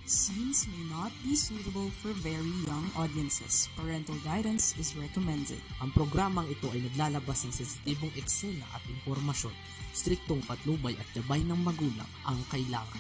Scenes may not be suitable for very young audiences. Parental guidance is recommended. Ang programang ito ay naglalabas ng sensitibong eksena at impormasyon. Striktong patnubay at gabay ng magulang ang kailangan.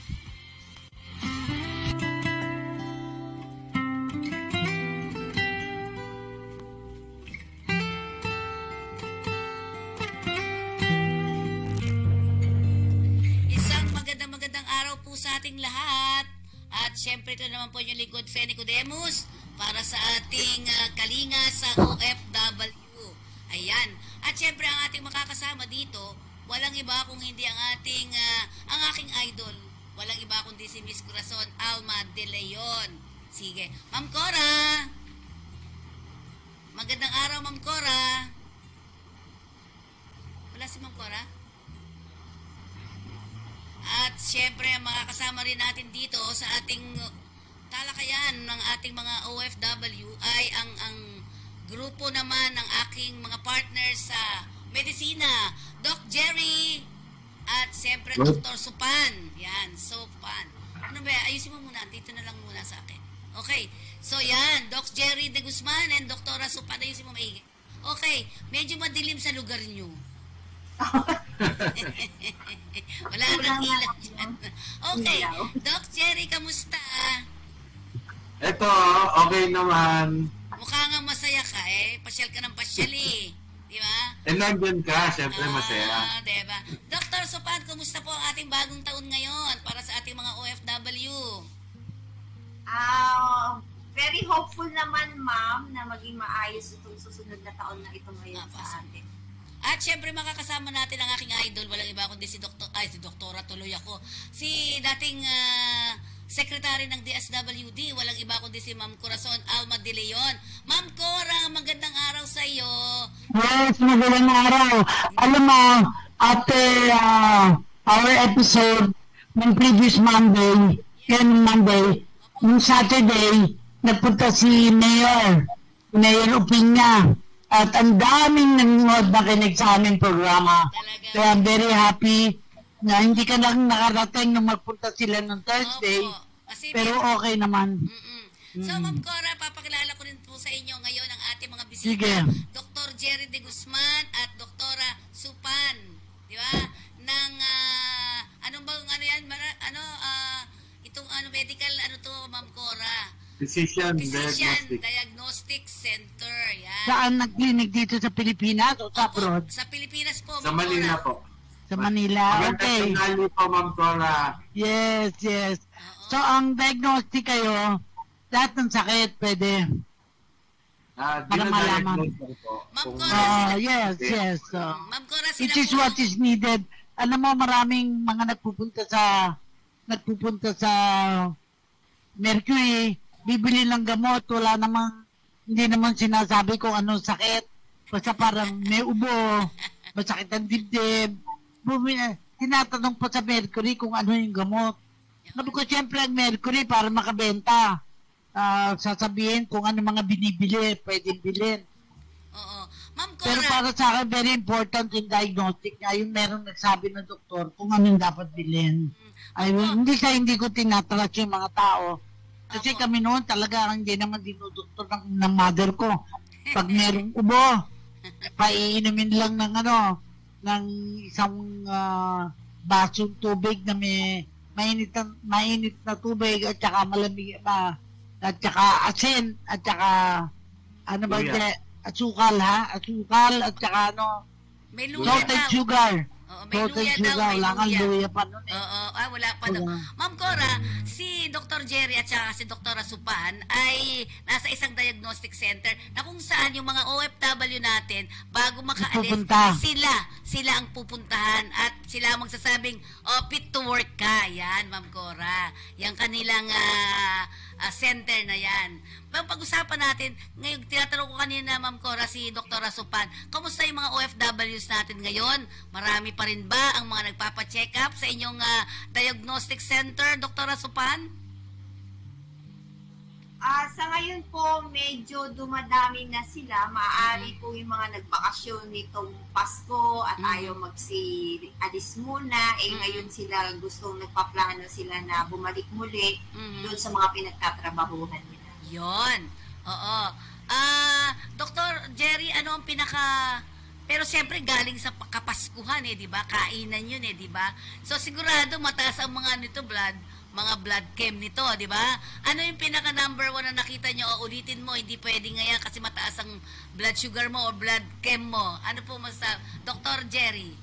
Isang magandang araw po sa ating lahat. At syempre ito naman po yung lingkod Feni Codemus para sa ating kalinga sa OFW. Ayan. At syempre ang ating makakasama dito, walang iba kung hindi ang aking idol. Walang iba kundi si Miss Corazon Alma de Leon. Sige. Ma'am Cora. Magandang araw, Ma'am Cora. Wala si Ma'am Cora? At syempre, mga kasama rin natin dito sa ating talakayan ng ating mga OFW ay ang grupo naman ng aking mga partners sa medisina, Doc Jerry at syempre Dr. Supan. Yan, Supan. Ano ba? Ayusin mo muna. Dito na lang muna sa akin. Okay. So yan, Doc Jerry de Guzman and Dr. Supan. Ayusin mo maigi. Okay. Medyo madilim sa lugar nyo. Wala nang ilan dyan. Okay. Doc Jerry, kamusta? Ito, okay naman. Mukha nga masaya ka eh. Pasyal ka ng pasyal eh. Di ba? Nandyan ka, syempre masaya. Diba? Dr. Sopan, kumusta po ang ating bagong taon ngayon para sa ating mga OFW? Very hopeful naman, ma'am, na maging maayos itong susunod na taon na ito ngayon sa atin. At syempre makakasama natin ang aking idol, walang iba kundi si Doktora tuloy ako. Si dating secretary ng DSWD, walang iba kundi si Ma'am Corazon Alma de Leon. Ma'am Cora, magandang araw sa iyo. Yes, magandang araw. Alam mo, after our episode ng previous Monday, nung Saturday, nagpunta si Mayor Opinya. At ang daming nanonood na kinig sa aming programa. Talaga. Kaya I'm very happy na hindi ka lang nakarating nung magpunta sila ng Thursday. Pero okay naman. So, Ma'am Cora, papakilala ko rin po sa inyo ngayon ang ating mga bisita. Sige. Dr. Jerry de Guzman at Doktora Supan. Di ba? Ng, medical, Ma'am Cora? Physician Diagnostic Center. Yan. Saan nag-clinic dito sa Pilipinas o sa abroad? Sa Pilipinas po, Sa Ma'am Manila Cora. po. Sa Manila, okay. Magandang tanghali po, Ma'am Cora. Yes. So, ang diagnostic kayo, lahat ng sakit pwede. Para malaman. Ma'am Cora, Yes. Ma'am Cora, It is what is needed. Alam mo, maraming mga nagpupunta sa Mercury, bibili ng gamot, hindi naman sinasabi kung anong sakit. Basta parang may ubo, masakit ang dibdib. Tinatanong pa sa Mercury kung ano yung gamot. Sabi ko, siyempre ang Mercury para makabenta. Sasabihin kung ano mga binibili, pwedeng bilhin. Oo. Ma'am Cora. Pero para sa akin, very important yung diagnostic niya. Yung merong nagsabi ng doktor kung anong dapat bilhin. Hindi ko tinatrash yung mga tao. Kasi kami noon talaga hindi naman dinudoktor ng mother ko. Pag merong ubo, paiinumin lang ng isang basong tubig na may mainit na tubig at saka malamig at saka asin at saka asukal at saka may luya salted daw. sugar. Oo, may luya daw. Wala kang luya pa nun eh. Oo, wala pa daw. Ma'am Cora, si Dr. Jerry at saka si Dr. Supan ay nasa isang diagnostic center na kung saan yung mga OFW natin bago makaalis, sila ang pupuntahan at sila ang magsasabing, fit to work ka. Yan, Ma'am Cora. Yung kanilang center na yan. Pag-usapan natin, ngayon, tinatanong ko kanina, Ma'am Cora, si Dr. Supan, kamusta yung mga OFWs natin ngayon? Marami pa rin ba ang mga nagpapacheck up sa inyong diagnostic center, Dr. Supan? Sa ngayon po, medyo dumadami na sila. Maaari po yung mga nagbakasyon nitong Pasko at ayaw alis muna. Ngayon sila gustong nagpaplano sila na bumalik muli doon sa mga pinagtatrabahuhan nila. Yon. Oo. Dr. Jerry, ano ang pero siyempre galing sa kapaskuhan di ba? Kainan yun di ba? So sigurado mataas ang mga mga blood chem nito, di ba? Ano yung pinaka number 1 na nakita nyo? O ulitin mo, hindi pwede ngayon kasi mataas ang blood sugar mo o blood chem mo. Ano po Dr. Jerry?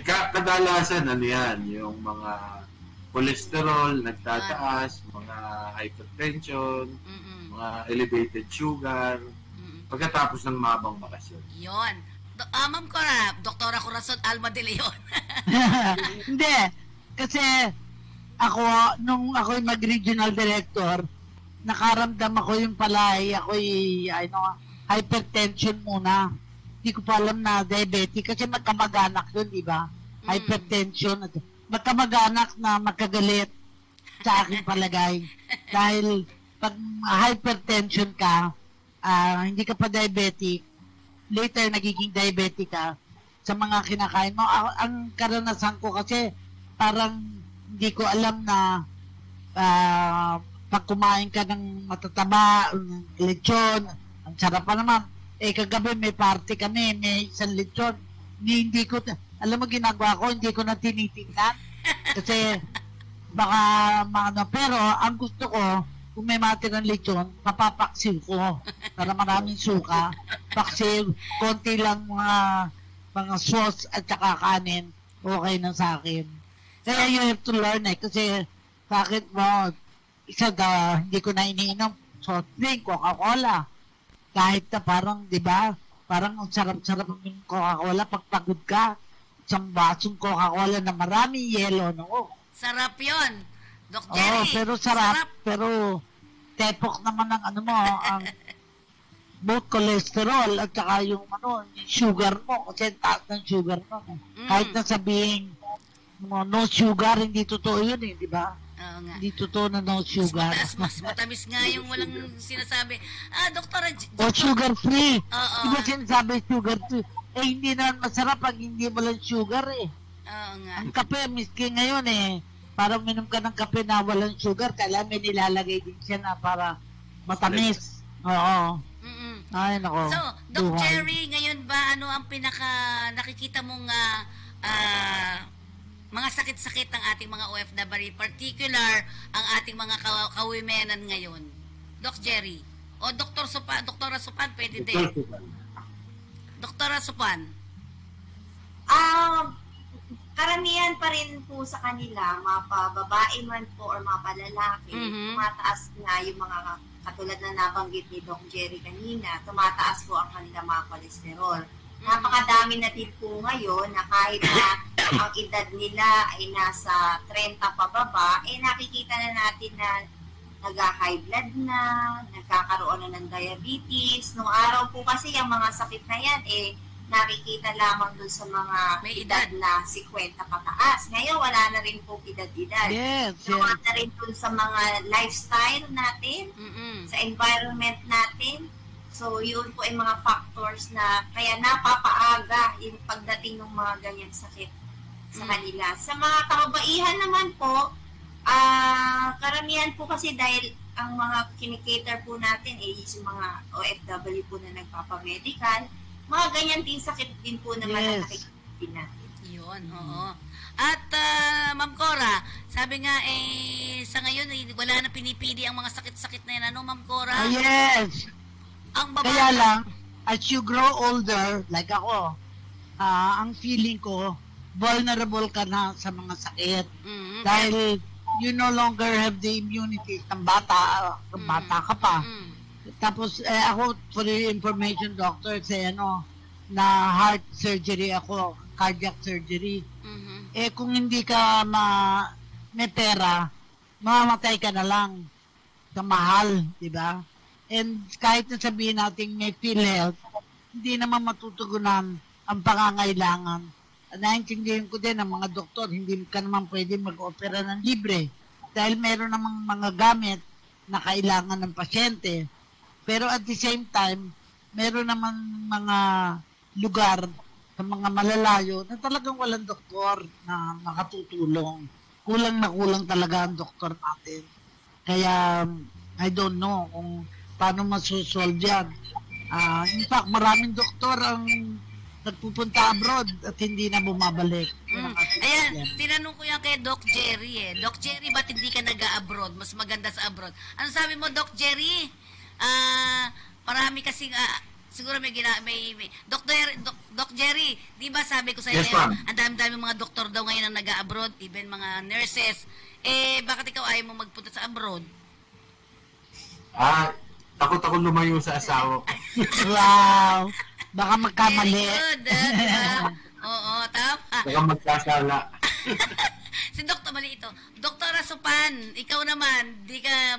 Kadalasan, yan, yung mga cholesterol, nagtataas, mga hypertension, mga elevated sugar, pagkatapos ng mabang bakasyon. Yun. Ma'am Cora, Doktora Corazon Alma de Leon. Hindi. Kasi nung ako'y mag-regional director, nakaramdam ako yung ako'y hypertension muna. Hindi ko pa alam na diabetic kasi magkamag-anak yun, di ba? Hypertension. Magkamag-anak na magkagalit sa aking palagay. Dahil pag hypertension ka, hindi ka pa diabetic, later nagiging diabetic ka sa mga kinakain mo. Ang karanasan ko kasi parang hindi ko alam na pag kumain ka ng matataba, ng lechon, ang sarap pa naman. Kagabi may party kami, may isang lechon. Hindi ko, alam mo ginagawa ko, hindi ko na tinitingnan. Kasi baka pero ang gusto ko, kung may matirang lechon, papapaksiw ko para maraming suka. Paksiw, konti lang mga sauce at saka kanin, okay na sa akin. Kaya you have to learn kasi bakit mo, hindi ko na iniinom soft drink, Coca-Cola. Kahit na parang, di ba, parang ang sarap-sarap ng Coca-Cola pag pagod ka. Isang basong Coca-Cola na maraming yelo. No? Sarap yun. Doc Jerry. Pero sarap. Pero tepok naman ng ang both cholesterol at saka yung sugar mo. Kasi taas ng sugar mo. Kahit na sabihin, no sugar, hindi totoo yun di ba? Oo nga. Hindi totoo na no sugar. Mas matamis nga yung walang sinasabi. Doktora... O sugar free. Oo. Di ba sinasabi sugar free? Hindi naman masarap pag hindi mo lang sugar Oo nga. Ang kape, miski ngayon parang minom ka ng kape na walang sugar, kailangan may nilalagay din siya na para matamis. Oo. Ay, nako. So, Doc Jerry, ngayon ba, ano ang nakikita mong mga sakit-sakit ng ating mga OFW, particular ang ating mga kawimenan ngayon? Doc Jerry. O Doktora Supan, pwede din. Doktora Supan. Karamihan pa rin po sa kanila, mapababae man po or mapalalaki, tumataas nga yung mga katulad na nabanggit ni Doc Jerry kanina, tumataas po ang kanilang mga cholesterol. Napakadami na din po ngayon na kahit na ang edad nila ay nasa 30 pababa, nakikita na natin na nag-high blood na, nagkakaroon na ng diabetes. Nung araw po kasi yung mga sakit na yan, nakikita lamang dun sa mga edad na 50 pataas. Ngayon, wala na rin po edad-edad. Yes. Wala na rin dun sa mga lifestyle natin, sa environment natin. So, yun po ay mga factors na kaya napapaaga yung pagdating ng mga ganyang sakit sa kanila. Sa mga kababaihan naman po, karamihan po kasi dahil ang mga kinikater po natin is yung mga OFW po na nagpapamedical, mga ganyan din sakit din po naman ang nakikita natin. Yun, oo. At Ma'am Cora, sabi nga sa ngayon wala na pinipili ang mga sakit-sakit na yan. Ano, Ma'am Cora? Yes. Kaya lang, as you grow older, like ako, ang feeling ko, vulnerable ka na sa mga sakit. Dahil you no longer have the immunity ng bata. Bata ka pa. Tapos, ako, for your information, doctor, na heart surgery ako, cardiac surgery. Kung hindi ka may pera, mamamatay ka na lang sa mahal, di ba? And kahit na sabihin natin may PhilHealth, hindi naman matutugunan ang pangangailangan. Naintindihan ko din ang mga doktor, hindi ka naman pwede mag-opera ng libre. Dahil meron namang mga gamit na kailangan ng pasyente. Pero at the same time, meron naman mga lugar sa mga malalayo na talagang walang doktor na makatutulong. Kulang na kulang talaga ang doktor natin. Kaya, I don't know kung paano masusolve yan. In fact, maraming doktor ang nagpupunta abroad at hindi na bumabalik. Ayan, tinanong ko yan kay Doc Jerry Doc Jerry, ba't hindi ka nag-abroad? Mas maganda sa abroad. Ano sabi mo, Doc Jerry? Marami kasi siguro may Doc Jerry, di ba sabi ko sa iyo, ang dami-dami mga doktor daw ngayon ang nag-abroad, even mga nurses. Bakit ikaw ayaw mo magpunta sa abroad? Takot ako lumayo sa asawa ko. Wow! Baka magkamali. Very good, diba? Oo, tama. Baka magkasala. Si Dr. Mali ito. Dr. Asupan, ikaw naman,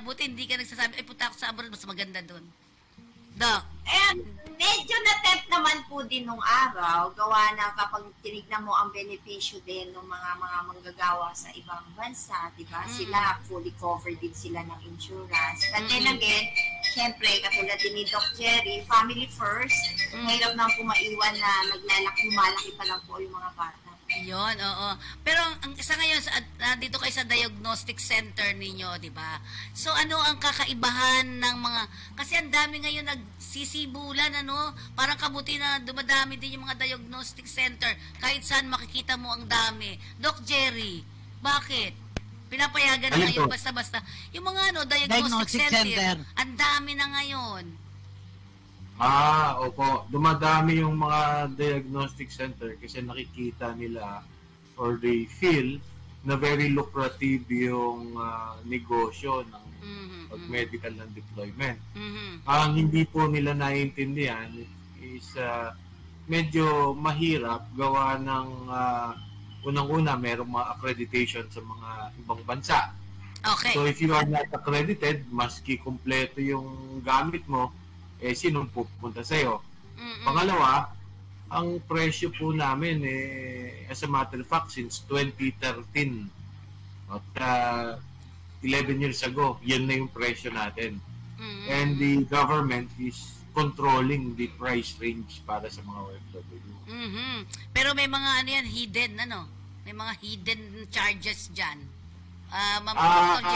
buti hindi ka nagsasabi, punta ako sa abroad, mas maganda doon. Doc. Medyo na-tempt naman po din nung araw, gawa na kapag tinignan mo ang benepisyo din ng mga manggagawa sa ibang bansa, di ba? Sila, fully covered din sila ng insurance. But then again, syempre, katulad din ni Doc Jerry, family first, mahirap nang pumaiwan na lumalaki pa lang po yung mga bata. Yun, oo. Pero ang isa ngayon, dito kayo sa diagnostic center ninyo, di ba? So, ano ang kakaibahan ng mga, kasi ang dami ngayon nagsisibulan, parang kabuti na dumadami din yung mga diagnostic center. Kahit saan makikita mo ang dami. Doc Jerry, bakit? Pinapayagan na ngayon basta-basta. Yung mga diagnostic center, ang dami na ngayon. Opo. Dumadami yung mga diagnostic center kasi nakikita nila or they feel na very lucrative yung negosyo ng medical ng deployment. Ang hindi po nila naiintindihan is medyo mahirap gawa ng unang-una merong mga accreditation sa mga ibang bansa. Okay. So if you are not accredited, maski kumpleto yung gamit mo, sinong pupunta sa'yo? Pangalawa, ang presyo po namin, as a matter of fact, since 2013, at 11 years ago, yan na yung presyo natin. And the government is controlling the price range para sa mga OFW. Pero may mga hidden, May mga hidden charges dyan. Ma'am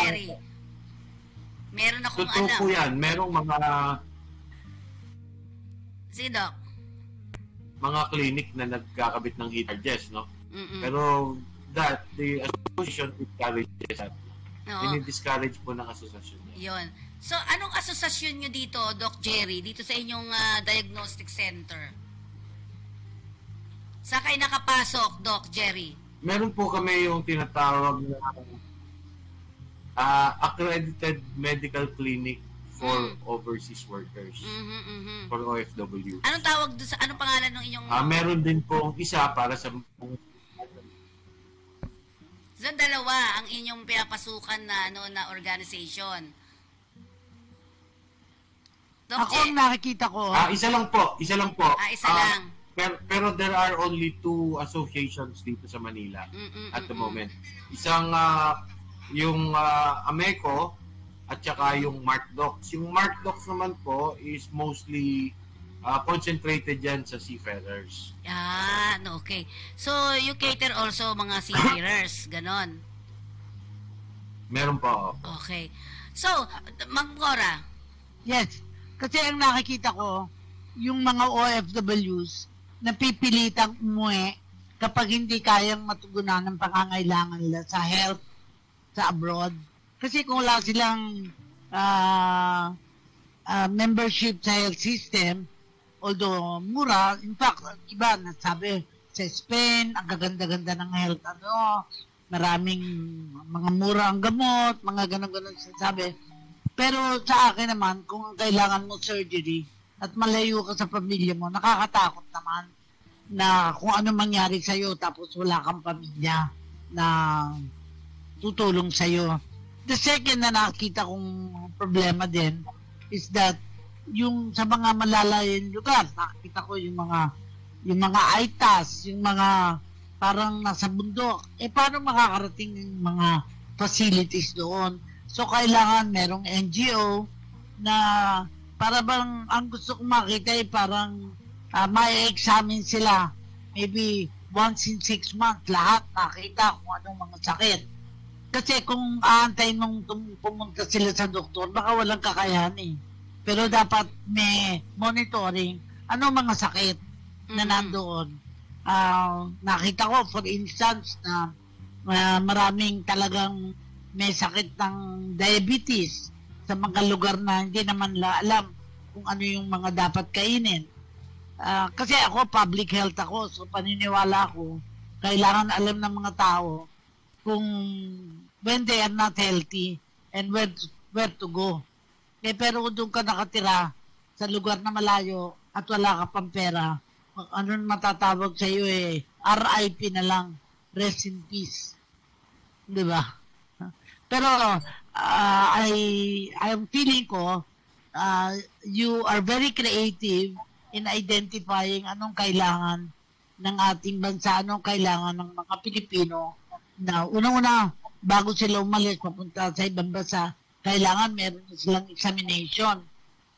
Jerry, meron akong totoo po yan. Merong mga Doc? Mga clinic na nagkakabit ng hidden charges, no? Pero the association discourages that. Ini-discourage po ng asosasyon niya. Yun. So, anong asosasyon nyo dito, Doc Jerry, dito sa inyong diagnostic center? Saan kayo nakapasok, Doc Jerry? Meron po kami yung tinatawag na accredited medical clinic for overseas workers, for OFW. Anong tawag doon sa, anong pangalan ng inyong... meron din po isa para sa... So, dalawa ang inyong pinapasukan na organization. Ako ang nakikita ko. Isa lang po. Isa lang. Pero there are only 2 associations dito sa Manila at the moment. Isang yung Ameco at saka yung MarkDocs. Yung MarkDocs naman po is mostly concentrated dyan sa seafarers. Okay. So, you cater also mga seafarers, ganon? Meron po. Okay. So, Ma'am Cora. Yes. Kasi ang nakikita ko, yung mga OFWs, napipilitang umuwi kapag hindi kayang matugunan ng pangangailangan nila sa health sa abroad. Kasi kung wala silang membership sa health system, although mura, in fact, iba nasabi sa Spain, ang gaganda-ganda ng health, maraming mga mura ang gamot, mga ganun-ganun sabi. Pero sa akin naman, kung kailangan mo surgery at malayo ka sa pamilya mo, nakakatakot naman na kung ano mangyari sa'yo tapos wala kang pamilya na tutulong sa'yo. The second na nakita kong problema din is that yung sa mga malalayong lugar, nakita ko yung mga ITAS, yung mga parang nasa bundok. Paano makakarating yung mga facilities doon? So, kailangan merong NGO na para bang ang gusto kong makita ay parang may examine sila. Maybe once in 6 months, lahat nakita kung anong mga sakit. Kasi kung aantayin mong pumunta sila sa doktor, baka walang kakayahan. Pero dapat may monitoring anong mga sakit na nandoon. Nakita ko, for instance, na maraming talagang may sakit ng diabetes sa mga lugar na hindi naman alam kung ano yung mga dapat kainin. Kasi ako, public health ako, so paniniwala ko, kailangan alam ng mga tao kung when they are not healthy and where to go. Pero kung doon ka nakatira sa lugar na malayo at wala ka pang pera, ano matatawag sa iyo RIP na lang, rest in peace. Di ba? Pero I'm feeling ko you are very creative in identifying anong kailangan ng ating bansa, anong kailangan ng mga Pilipino na unang-una bago sila umalis papunta sa ibang bansa, kailangan meron silang examination.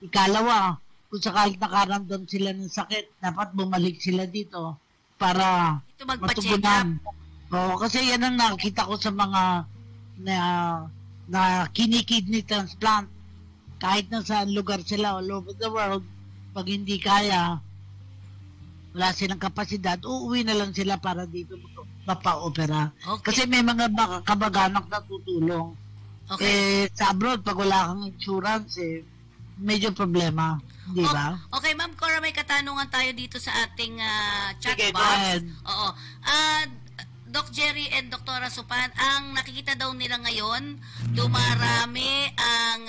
Ikalawa, kung sakali nakaramdam sila ng sakit, dapat bumalik sila dito para matugunan. Kasi yan ang nakita ko sa mga na kidney transplant. Kahit na sa lugar sila all over the world, pag hindi kaya, wala silang kapasidad, uuwi na lang sila para dito mapa-opera. Okay. Kasi may mga kamag-anak na tutulong. Okay. Sa abroad, pag wala kang insurance, medyo problema. Di ba? Okay, Ma'am Cora, may katanungan tayo dito sa ating chat box. Go ahead. Oo. Doc Jerry and Dr. Supan, ang nakikita daw nila ngayon, dumarami ang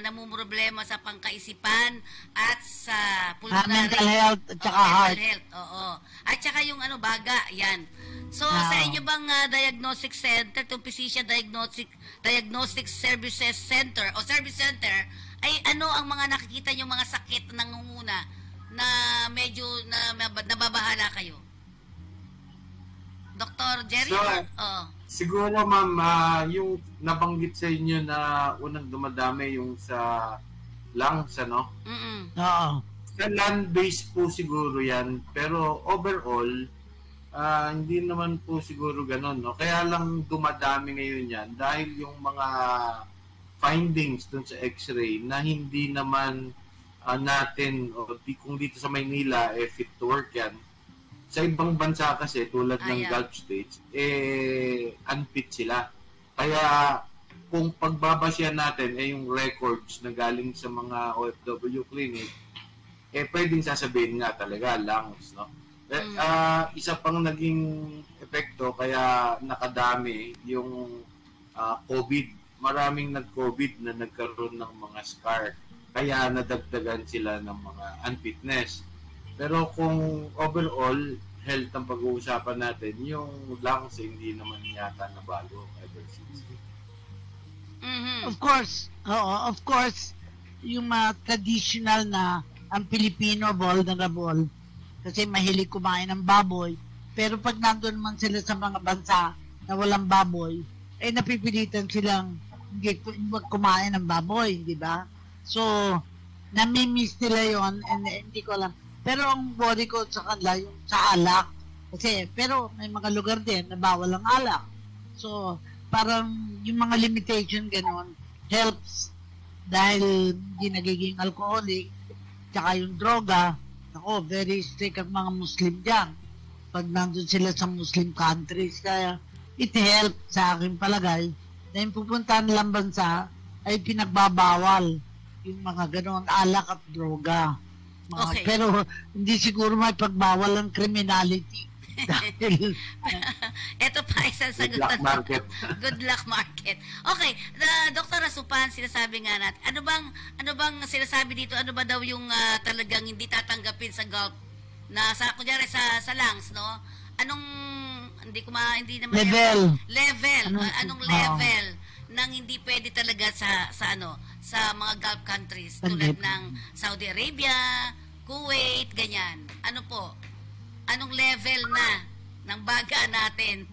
namumroblema sa pangkaisipan at sa pulmonary mental health at saka heart. Health, oo. At saka yung baga, yan. So, sa inyo bang diagnostic center, itong Physician Diagnostic Services Center o Service Center, ay ano ang mga nakikita nyo mga sakit na nangunguna na medyo nababahala kayo? Dr. Jerry? Siguro, ma'am, yung nabanggit sa inyo na unang dumadami yung sa lungs, ano? Oo. Sa land-based po siguro yan. Pero overall, hindi naman po siguro ganun, no? Kaya lang dumadami ngayon yan dahil yung mga findings dun sa x-ray na hindi naman natin, kung dito sa Maynila, fit to work yan. Sa ibang bansa kasi, tulad ng Gulf States, unfit sila. Kaya, kung pagbabasya natin yung records na galing sa mga OFW clinic, pwedeng sasabihin nga talaga, lungs, no? Isa pang naging epekto, kaya nakadami yung COVID. Maraming nag-COVID na nagkaroon ng mga scar. Kaya nadagdagan sila ng mga unfitness. Pero kung overall, health ang pag-uusapan natin, yung lungs hindi naman yata nabago ever since. Of course, yung mga traditional na ang Pilipino vulnerable kasi mahilig kumain ng baboy. Pero pag nandun man sila sa mga bansa na walang baboy, napipilitan silang hindi kumain ng baboy, di ba? So, nami-miss nila yon and hindi ko alam. Pero ang worry ko sa kanila yung sa alak. Kasi, pero may mga lugar din na bawal ang alak. So, parang yung mga limitation ganon helps dahil hindi nagiging alcoholic. Tsaka yung droga, ako, very strict ang mga Muslim dyan. Pag nandun sila sa Muslim countries, kaya it helps sa aking palagay na yung pupuntahan nilang bansa ay pinagbabawal yung mga ganon alak at droga. Okay. Pero hindi siguro may pagbawal ng criminality dahil ito pa isang sagot. Good luck market. Okay, Dr. Asupan, sinasabi nga natin, ano bang sinasabi dito, ano ba daw yung talagang hindi tatanggapin sa Gulf na sa kunyari sa lungs, no? Anong hindi naman level. Anong level nang hindi pwede talaga sa mga Gulf countries tulad ng Saudi Arabia, Kuwait, ganyan. Ano po? Anong level na ng baga natin?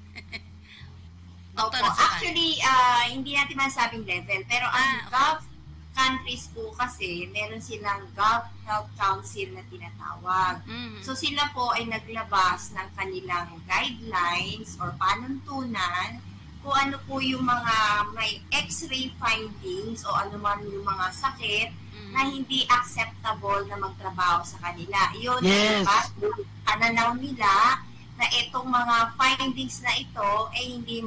Dr. Opo. Asupan? Actually, hindi natin masabing level. Pero ang Gulf countries po kasi, meron silang Gulf Health Council na tinatawag. So sila po ay naglabas ng kanilang guidelines or panuntunan kung ano po yung mga may x-ray findings o ano man yung mga sakit na hindi acceptable na magtrabaho sa kanila. Yun, pananaw nila na itong mga findings na ito ay hindi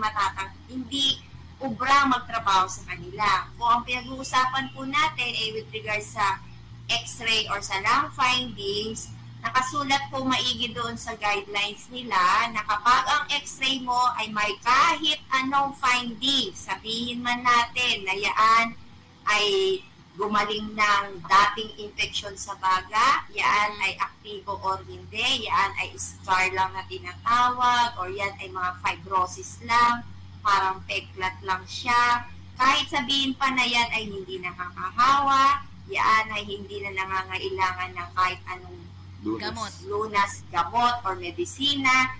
ubra magtrabaho sa kanila. Kung ang pinag-uusapan po natin ay with regards sa x-ray or sa lung findings, nakasulat po maigi doon sa guidelines nila na kapag ang x-ray mo ay may kahit anong findings, sabihin man natin na yaan ay gumaling ng dating infection sa baga, yan ay aktibo or hindi, yan ay scar lang na tinatawag, or yan ay mga fibrosis lang, parang peklat lang siya. Kahit sabihin pa na yan ay hindi nakakahawa, yan ay hindi na nangangailangan ng kahit anong gamot or medisina,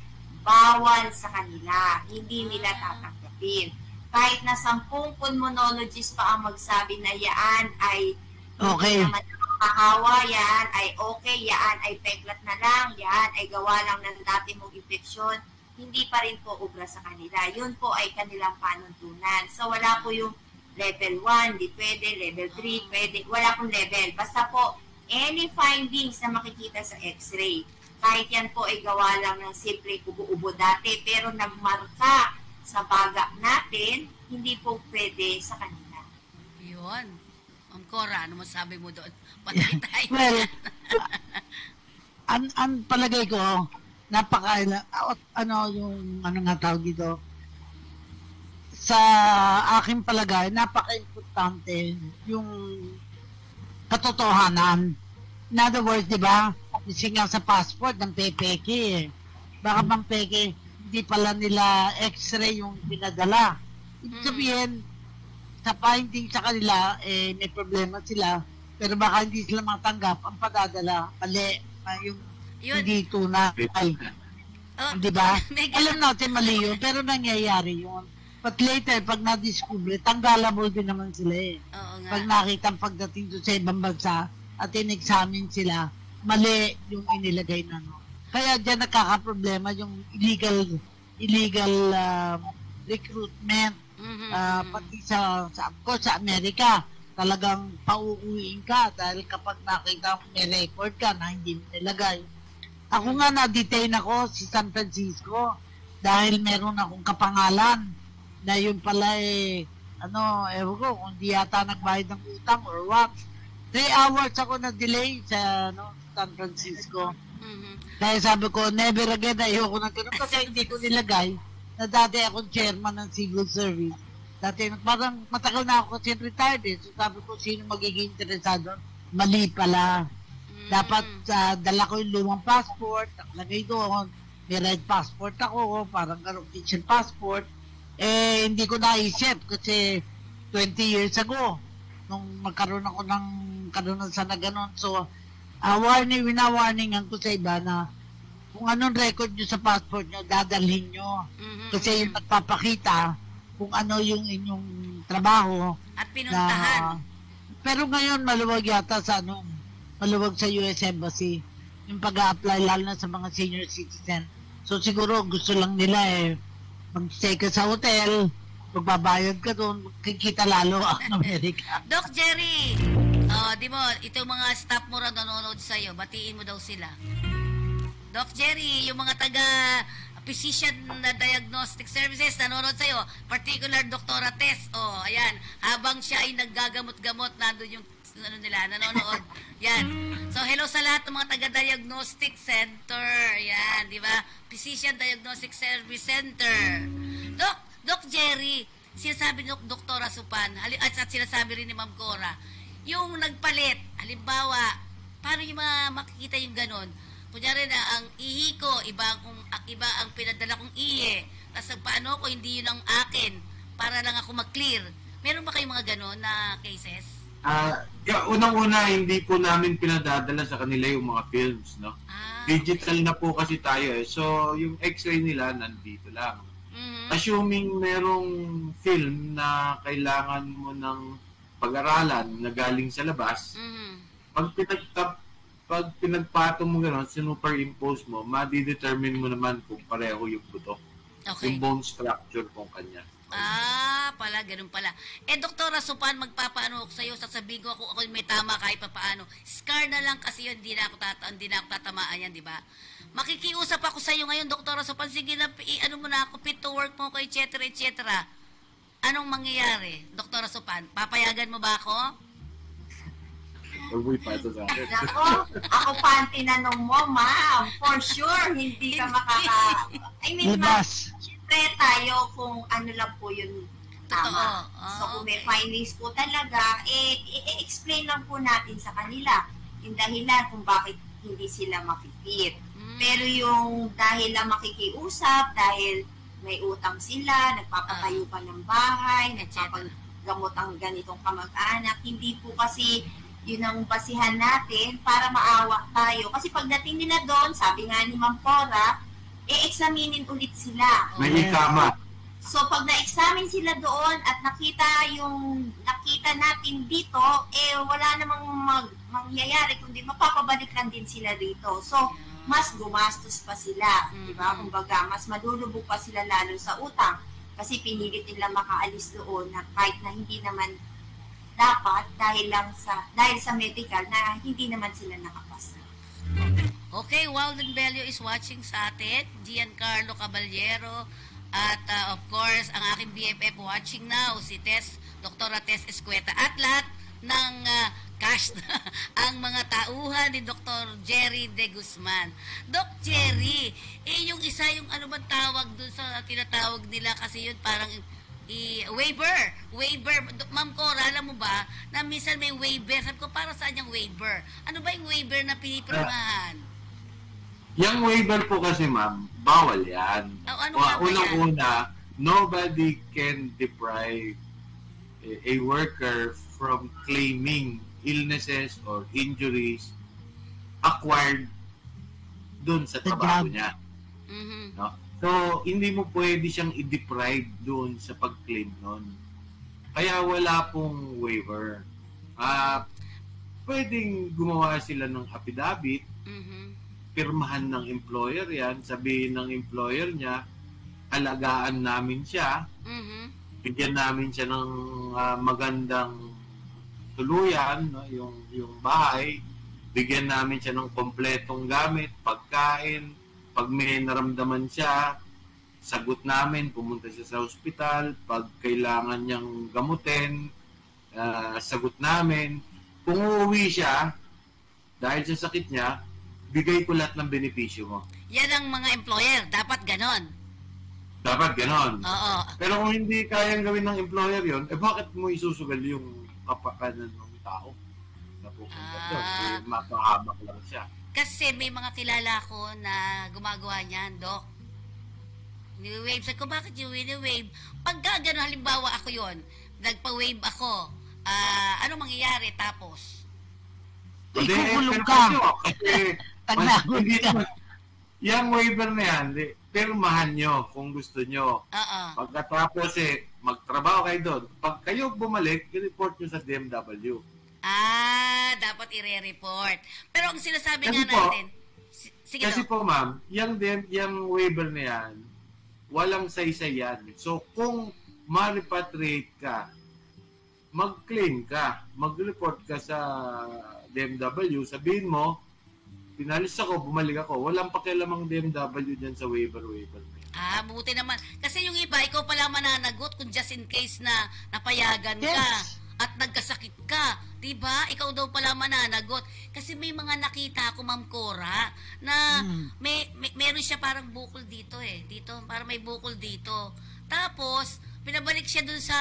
bawal sa kanila. Hindi nila tatanggapin. Kahit na 10 pulmonologist pa ang magsabi na yan ay hindi naman nakakahawa, yan ay okay, yan ay peklat na lang, yan ay gawa lang ng dati mong infeksyon, hindi pa rin po ubra sa kanila. Yun po ay kanilang panuntunan. So wala po yung level 1, di pwede, level 3, pwede, wala pong level. Basta po, any findings na makikita sa x-ray, kahit yan po ay gawa lang ng simple ubo-ubo dati, pero nagmarka sa baga natin, hindi po pwede sa kanila. Yun. Ma'am Cora, ano masabi mo doon? Patay tayo. Well, ang palagay ko, yung nga tawag dito, sa aking palagay, napaka-importante yung katotohanan. In other words, di ba, kasi nga sa passport, ng pepeke baka pang peke, hindi pala nila x-ray yung pinadala. Ibig sabihin, sa finding sa kanila, may problema sila, pero baka hindi sila matanggap ang padadala, mali, yung hindi tunay. Di ba? Alam natin mali yun, pero nangyayari yun. But later, pag na-discover, tanggalable din naman sila eh. Pag nakita pagdating doon sa ibang bansa at in-examine sila, mali yung inilagay na no. Kaya dyan nakakaproblema yung illegal recruitment. Pati sa Amerika, talagang pauuwiin ka dahil kapag nakita mo may record ka na hindi mo nilagay. Ako nga na-detain ako si San Francisco dahil meron akong kapangalan na yun pala ewan ko, kung di yata nagbayad ng utang or what. 3 hours ako na-delay sa San Francisco. Kaya sabi ko, never again, ayoko na ganun kasi hindi ko nilagay na dati akong chairman ng civil service. Dati, parang matagal na ako kasi retired eh. So sabi ko, sino magiging interesado? Mali pala. Dapat dala ko yung lumang passport, nakalagay doon. May red passport ako, parang Canadian passport. Hindi ko naisip kasi 20 years ago, nung magkaroon ako ng karunasan na gano'n. So, winawarningan ko sa iba na kung anong record nyo sa passport nyo, dadalhin nyo. Kasi yung nagpapakita kung ano yung inyong trabaho. At pinuntahan. Pero ngayon, maluwag yata maluwag sa US Embassy. Yung pag-a-apply lalo na sa mga senior citizen. So siguro gusto lang nila mag-stay ka sa hotel, magbabayad ka doon, kikita lalo ang Amerika. Doc Jerry, di mo, itong mga staff mo rin nanonood sa'yo, batiin mo daw sila. Doc Jerry, yung mga physician na diagnostic services nanonood sa'yo, particular Dr. Tess, ayan, habang siya ay naggagamot-gamot, nandun yung nanonood. Yan. So, hello sa lahat ng mga taga-diagnostic center. Yan, di ba? Physician Diagnostic Service Center. Doc Jerry, sinasabi ni Dr. Asupan, at sinasabi rin ni Ma'am Cora, yung nagpalit, halimbawa, paano yung makikita yung ganon? Kunyari na ang ihi ko, iba ang pinadala kong ihi. Tapos paano ko hindi yun ang akin para lang ako mag-clear. Meron ba kayong mga ganon na cases? Unang-una, hindi po namin pinadadala sa kanila yung mga films, no? Digital na po kasi tayo eh. So, yung x-ray nila nandito lang. Assuming merong film na kailangan mo ng pag-aralan na galing sa labas, pag pinagpatong mo gano'n, sinuperimpose mo, madi-determine mo naman kung pareho yung buto. Okay. Yung bone structure kung kanya. Pala, ganun pala. Doktora Supan, magpapaano ako sa'yo, sasabihin ko ako may tama kahit papaano. Scar na lang kasi yun, hindi na ako tatamaan yan, di ba? Makikiusap ako sa'yo ngayon, Doktora Supan, sige na, ano mo na ako, fit to work mo ko, etc. Anong mangyayari, Doktora Supan? Papayagan mo ba ako? Uy, pa ito sa akin. Ako pa ang tinanong mo, ma'am. For sure, hindi ka siyempre tayo kung ano lang po yun tama. So, kung may findings po talaga, i-explain lang po natin sa kanila yung dahilan kung bakit hindi sila makikit. Pero yung dahil lang makikiusap, dahil may utang sila, nagpapatayo pa ng bahay, nagpapagamot ang ganitong kamag-anak, hindi po kasi yun ang basihan natin para maawa tayo. Kasi pagdating nila doon, sabi nga ni Ma'am Cora, examinin ulit sila. May ikama. So, pag na-examine sila doon at nakita natin dito, wala namang mangyayari, kundi mapapabalikan din sila dito. So, mas gumastos pa sila. Diba? Kumbaga, mas madulubog pa sila lalo sa utang. Kasi pinilit nila makaalis doon na kahit na hindi naman dapat dahil sa medical na hindi naman sila nakapasa. Okay, Walden Bello is watching sa atin, Giancarlo Caballero, at of course, ang aking BFF watching now, si Dr. Tess Escueta, at lahat ng cash ang mga tauhan ni Dr. Jerry De Guzman. Doc Jerry, yung isa yung ano ba tawag dun sa tinatawag nila kasi yun parang waiver. Ma'am Cora, alam mo ba na minsan may waiver? Sabi ko, para saan yung waiver? Ano ba yung waiver na pinipirmahan? Yung waiver po kasi, ma'am, bawal yan. Unang-una, nobody can deprive a worker from claiming illnesses or injuries acquired dun sa trabaho niya. No? So, hindi mo pwede siyang i-deprive doon sa pag-claim nun. Kaya wala pong waiver. Pwedeng gumawa sila ng affidavit, pirmahan ng employer yan, sabihin ng employer niya, alagaan namin siya, bigyan namin siya ng magandang tuluyan, no? yung bahay, bigyan namin siya ng kompletong gamit, pagkain, pag may naramdaman siya, sagot namin, pumunta siya sa ospital, pag kailangan niyang gamutin, sagot namin. Kung uuwi siya, dahil sa sakit niya, bigay ko lahat ng benepisyo mo. Yan ang mga employer, dapat ganon. Dapat ganon. Oo. Pero kung hindi kayang gawin ng employer yon, bakit mo isusugal yung kapakanan ng tao? Napupunta doon, mapahamak lang siya. Kasi may mga kilala ko na gumagawa niyan, Doc. Ni-wave. Sabi ko, bakit yung wini-wave? Pag gano'n, halimbawa ako yon, nagpa-wave ako, ano mangyayari tapos? Ikukulong ka. Kasi, yung waiver na yan, pirmahan nyo kung gusto nyo. Pagkatapos magtrabaho kayo doon. Pag kayo bumalik, i-report nyo sa DMW. Dapat i-re-report. Pero ang sinasabi kasi nga natin, sige kasi po ma'am, yung waiver na yan, walang saysay yan. So kung ma-repatriate ka, mag-claim ka, mag-report ka sa DMW, sabihin mo, pinalis ako, bumalik ako, walang pakialamang DMW dyan sa waiver na yan. Buti naman. Kasi yung iba, ikaw pala mananagot kung just in case na napayagan ka at nagkasakit ka. Diba? Ikaw daw pala mananagot. Kasi may mga nakita ako, Ma'am Cora, na meron siya parang bukol dito Dito, parang may bukol dito. Tapos, pinabalik siya dun sa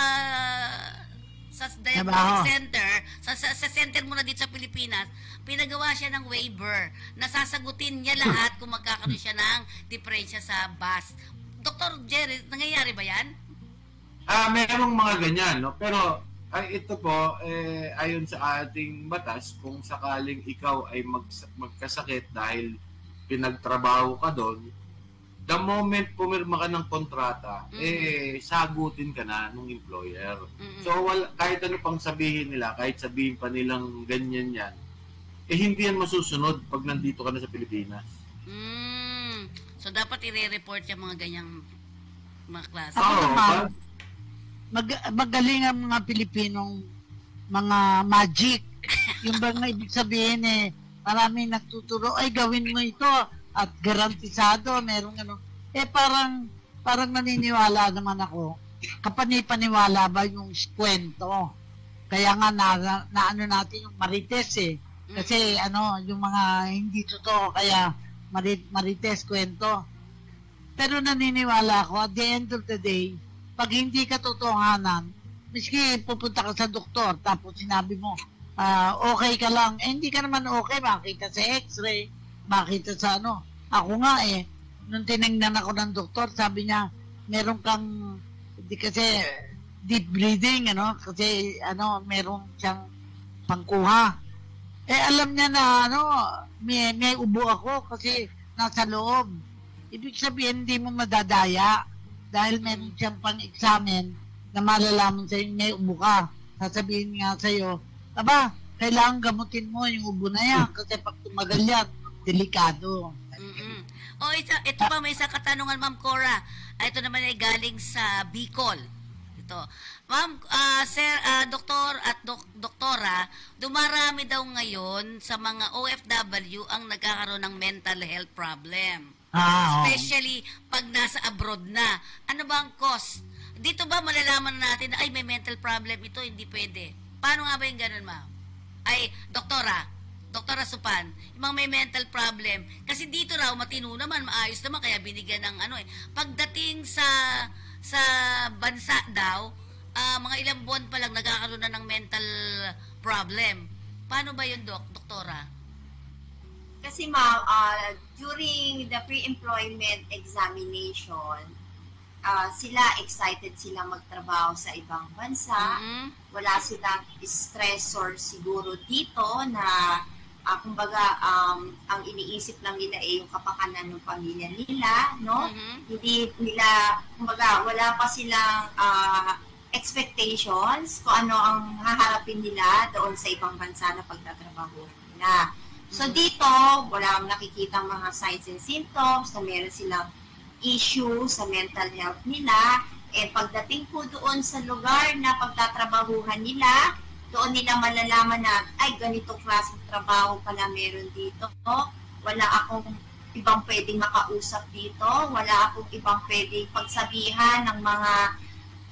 diagnostic center, sa center muna dito sa Pilipinas, pinagawa siya ng waiver na sasagutin niya lahat kung magkakaroon siya ng diferensya sa bus. Dr. Jerry, nangyayari ba yan? Merong mga ganyan, no? Pero ito po, ayon sa ating batas, kung sakaling ikaw ay magkasakit dahil pinagtrabaho ka doon, the moment pumirma ka ng kontrata, sagutin ka na ng employer. So, kahit ano pang sabihin nila, kahit sabihin pa nilang ganyan yan, hindi yan masusunod pag nandito ka na sa Pilipinas. So, dapat i-report yung mga ganyang mga klase. Magaling ang mga Pilipinong mga magic. Yung ba nga ibig sabihin maraming nagtuturo, ay gawin mo ito at garantisado, merong ano. Parang naniniwala naman ako. Kapani-paniwala ba yung kwento? Kaya nga na ano natin yung marites Kasi yung mga hindi totoo, kaya marites kwento. Pero naniniwala ako, at the end of the day, pag hindi ka totohanan, miski pupunta ka sa doktor, tapos sinabi mo, okay ka lang, hindi ka naman okay, makita sa x-ray, makita sa ano. Ako nga nung tinignan ako ng doktor, sabi niya, meron kang, kasi deep breathing, kasi meron siyang pangkuha. Alam niya na, may ubo ako kasi nasa loob. Ibig sabihin, hindi mo madadaya dahil meron siyang pang-examen na malalaman sa'yo may ubo ka. Sasabihin nga sa'yo, kailangan gamutin mo yung ubo na yan kasi pag tumagal yan, delikado. Ito pa, may isang katanungan, Ma'am Cora. Ito naman ay galing sa Bicol. Ito. Ma'am, Sir, Doktor at Doktora, dumarami daw ngayon sa mga OFW ang nagkakaroon ng mental health problem. Especially pag nasa abroad na. Ano ba ang cause? Dito ba malalaman natin na may mental problem ito, hindi pwede? Paano nga ba yung ganun, ma'am? Doktora Supan, yung mga may mental problem. Kasi dito raw, matino naman, maayos naman, kaya binigyan ng Pagdating sa bansa daw, mga ilang buwan pa lang nagkakaroon na ng mental problem. Paano ba yun, Doktora? Kasi ma'am, during the pre-employment examination, sila excited sila magtrabaho sa ibang bansa. Wala silang stressor siguro dito na kumbaga ang iniisip lang nila yung kapakanan ng pamilya nila, no? Hindi nila, kumbaga wala pa silang expectations kung ano ang haharapin nila doon sa ibang bansa na pagtatrabaho nila. So dito, walang nakikita mga signs and symptoms na meron silang issue sa mental health nila. Pagdating po doon sa lugar na pagtatrabahuhan nila, doon nila malalaman na, ganitong klaseng trabaho pala meron dito. Wala akong ibang pwedeng makausap dito. Wala akong ibang pwedeng pagsabihan ng mga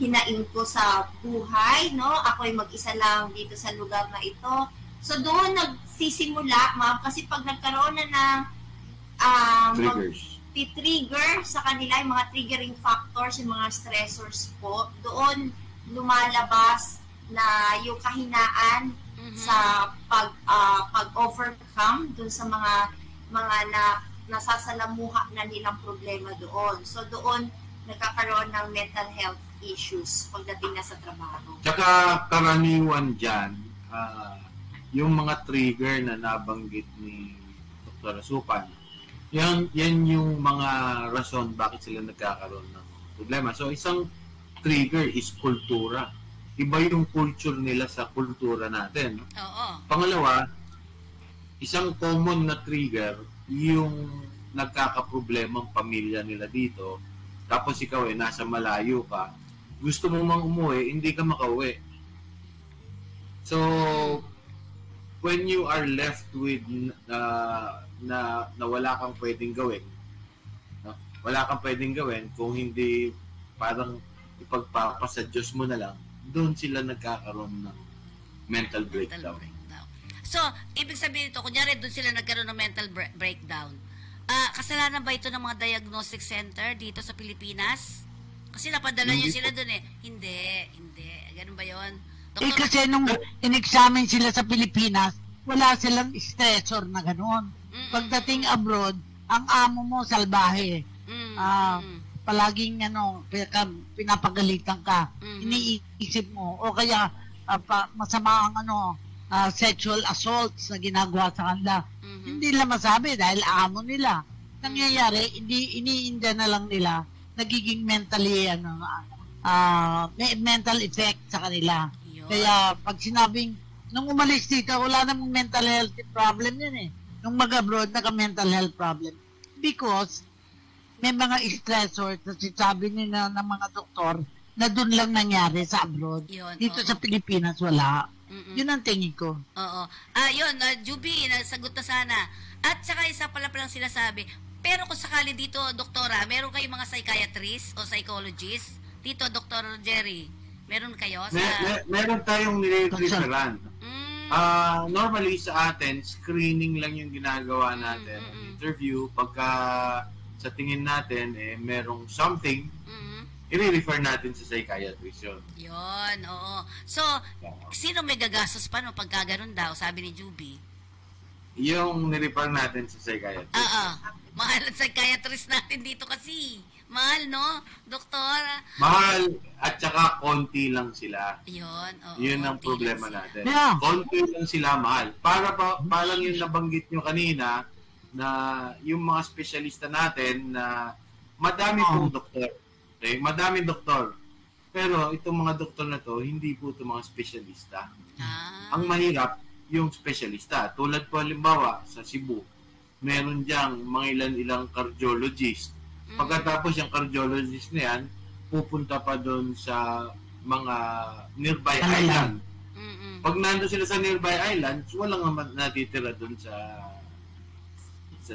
hinaing ko sa buhay. Ako'y mag-isa lang dito sa lugar na ito. So doon nagsisimula, ma'am, kasi pag nagkaroon na ng trigger sa kanila, yung mga triggering factors, yung mga stressors po, doon lumalabas na yung kahinaan sa pag-overcome doon sa mga nasasalamuha na nilang problema doon. So doon nagkakaroon ng mental health issues pagdating na sa trabaho. Tsaka karaniwan dyan, yung mga trigger na nabanggit ni Dr. Supan, yan yung mga rason bakit sila nagkakaroon ng problema. So, isang trigger is kultura. Iba yung culture nila sa kultura natin. Oo. Pangalawa, isang common na trigger, yung nagkakaproblemang pamilya nila dito, tapos ikaw nasa malayo ka, gusto mo mang umuwi, hindi ka makauwi. So, when you are left with na wala kang pwedeng gawin, wala kang pwedeng gawin kung hindi parang ipagpapasa Diyos mo na lang, doon sila nagkakaroon ng mental breakdown. So, ibig sabihin ito, kunyari doon sila nagkaroon ng mental breakdown. Kasalanan ba ito ng mga diagnostic center dito sa Pilipinas? Kasi napadala niyo sila doon Hindi. Ganun ba yun? Kasi nung in-examine sila sa Pilipinas, wala silang stressor na gano'n. Pagdating abroad, ang amo mo salbahe. Palaging pinapagalitan ka. Iniisip mo. O kaya masama ang sexual assaults na ginagawa sa kanila. Hindi nila masabi dahil amo nila. nangyayari, iniinda na lang nila, nagiging mentally, may mental effect sa kanila. Yun. Kaya pag sinabing, nung umalis dito, wala namang mental health problem yan eh. Nung mag-abroad, naka-mental health problem. Because, may mga stressors na sinasabi nila ng mga doktor na doon lang nangyari sa abroad. Yun, Dito oo. sa Pilipinas, wala. Yun ang tingin ko. Oo. Yun, Juby, nasagot na sana. At saka isa pala palang sinasabi, pero kung sakali dito, doktora, meron kayong mga psychiatrist o psychologist? Dito, Dr. Jerry, meron kayo? Meron tayong nire-referan. Normally sa atin, screening lang yung ginagawa natin. Interview, pagka sa tingin natin, merong something, i-refer natin sa psychiatrist yun. Yun, oo. So, sino may gagastos pa no pagka ganun daw, sabi ni Juby? Yung nirefer natin sa psychiatrist. Mahal ang psychiatrist natin dito kasi. Mahal, no, doktor? Mahal at saka konti lang sila. Yun, oo. Yun ang konti problema lang natin. Yeah. Konti lang sila mahal. Parang yung nabanggit nyo kanina na yung mga espesyalista natin na madami pong doktor. Okay? Madaming doktor. Pero itong mga doktor na to, hindi po itong mga espesyalista. Ang mahirap, yung espesyalista. Tulad po halimbawa sa Cebu, meron diyang mga ilang cardiologist. Pagkatapos yung cardiologist na yan, pupunta pa doon sa mga nearby island. Pag nandun sila sa nearby islands, walang naman natitira doon sa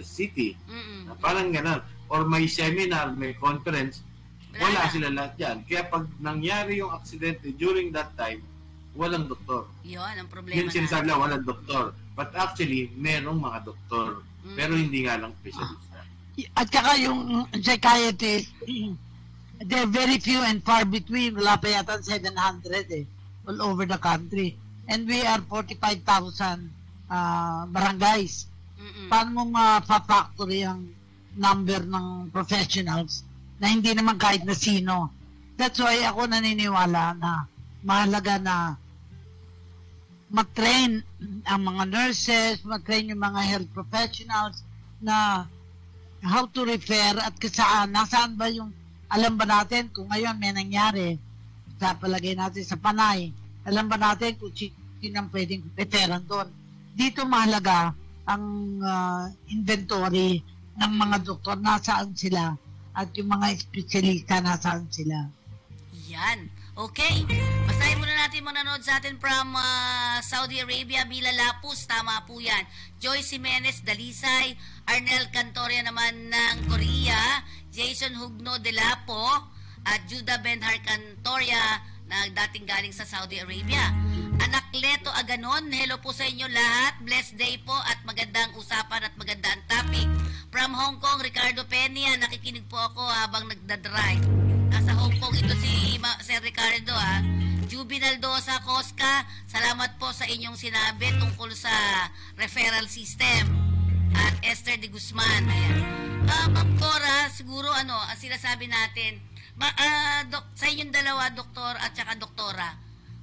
city. Parang gano'n. Or may seminar, may conference, wala sila lahat yan. Kaya pag nangyari yung aksidente during that time, walang doktor. Yun, ang problema Yun sinasabi lang, walang doktor. But actually, merong mga doktor. Pero hindi nga lang specialista. At saka yung psychiatrist, they're very few and far between. Wala pa yata 700 all over the country. And we are 45,000 barangays. Paano mo ma-factory ang number ng professionals na hindi naman kahit na sino? That's why ako naniniwala na mahalaga na matrain ang mga nurses, matrain yung mga health professionals na how to refer at nasaan ba yung, alam ba natin kung ngayon may nangyari sa palagay natin sa Panay, alam ba natin kung sino ang pwedeng referan doon. Dito mahalaga ang inventory ng mga doktor, nasaan sila, at yung mga espesyalista nasaan sila. Yan. Okay. Basahin muna natin manonood sa atin from Saudi Arabia, Mila Lapus. Tama po yan. Joyce Jimenez, Dalisay. Arnel Cantoria naman ng Korea. Jason Hugno de Lapo. At Judah Benhar Cantoria na dating galing sa Saudi Arabia. Anak Leto Aganon, hello po sa inyo lahat. Blessed day po at magandang usapan at magandang topic. From Hong Kong, Ricardo Peña. Nakikinig po ako habang nagdadrive. Nasa Hong Kong ito si Sir Ricardo Juvenal Dosa Cosca, salamat po sa inyong sinabi tungkol sa referral system. At Esther de Guzman. Ma'am Cora, siguro ang sinasabi natin, sa inyong dalawa, doktor at saka doktora,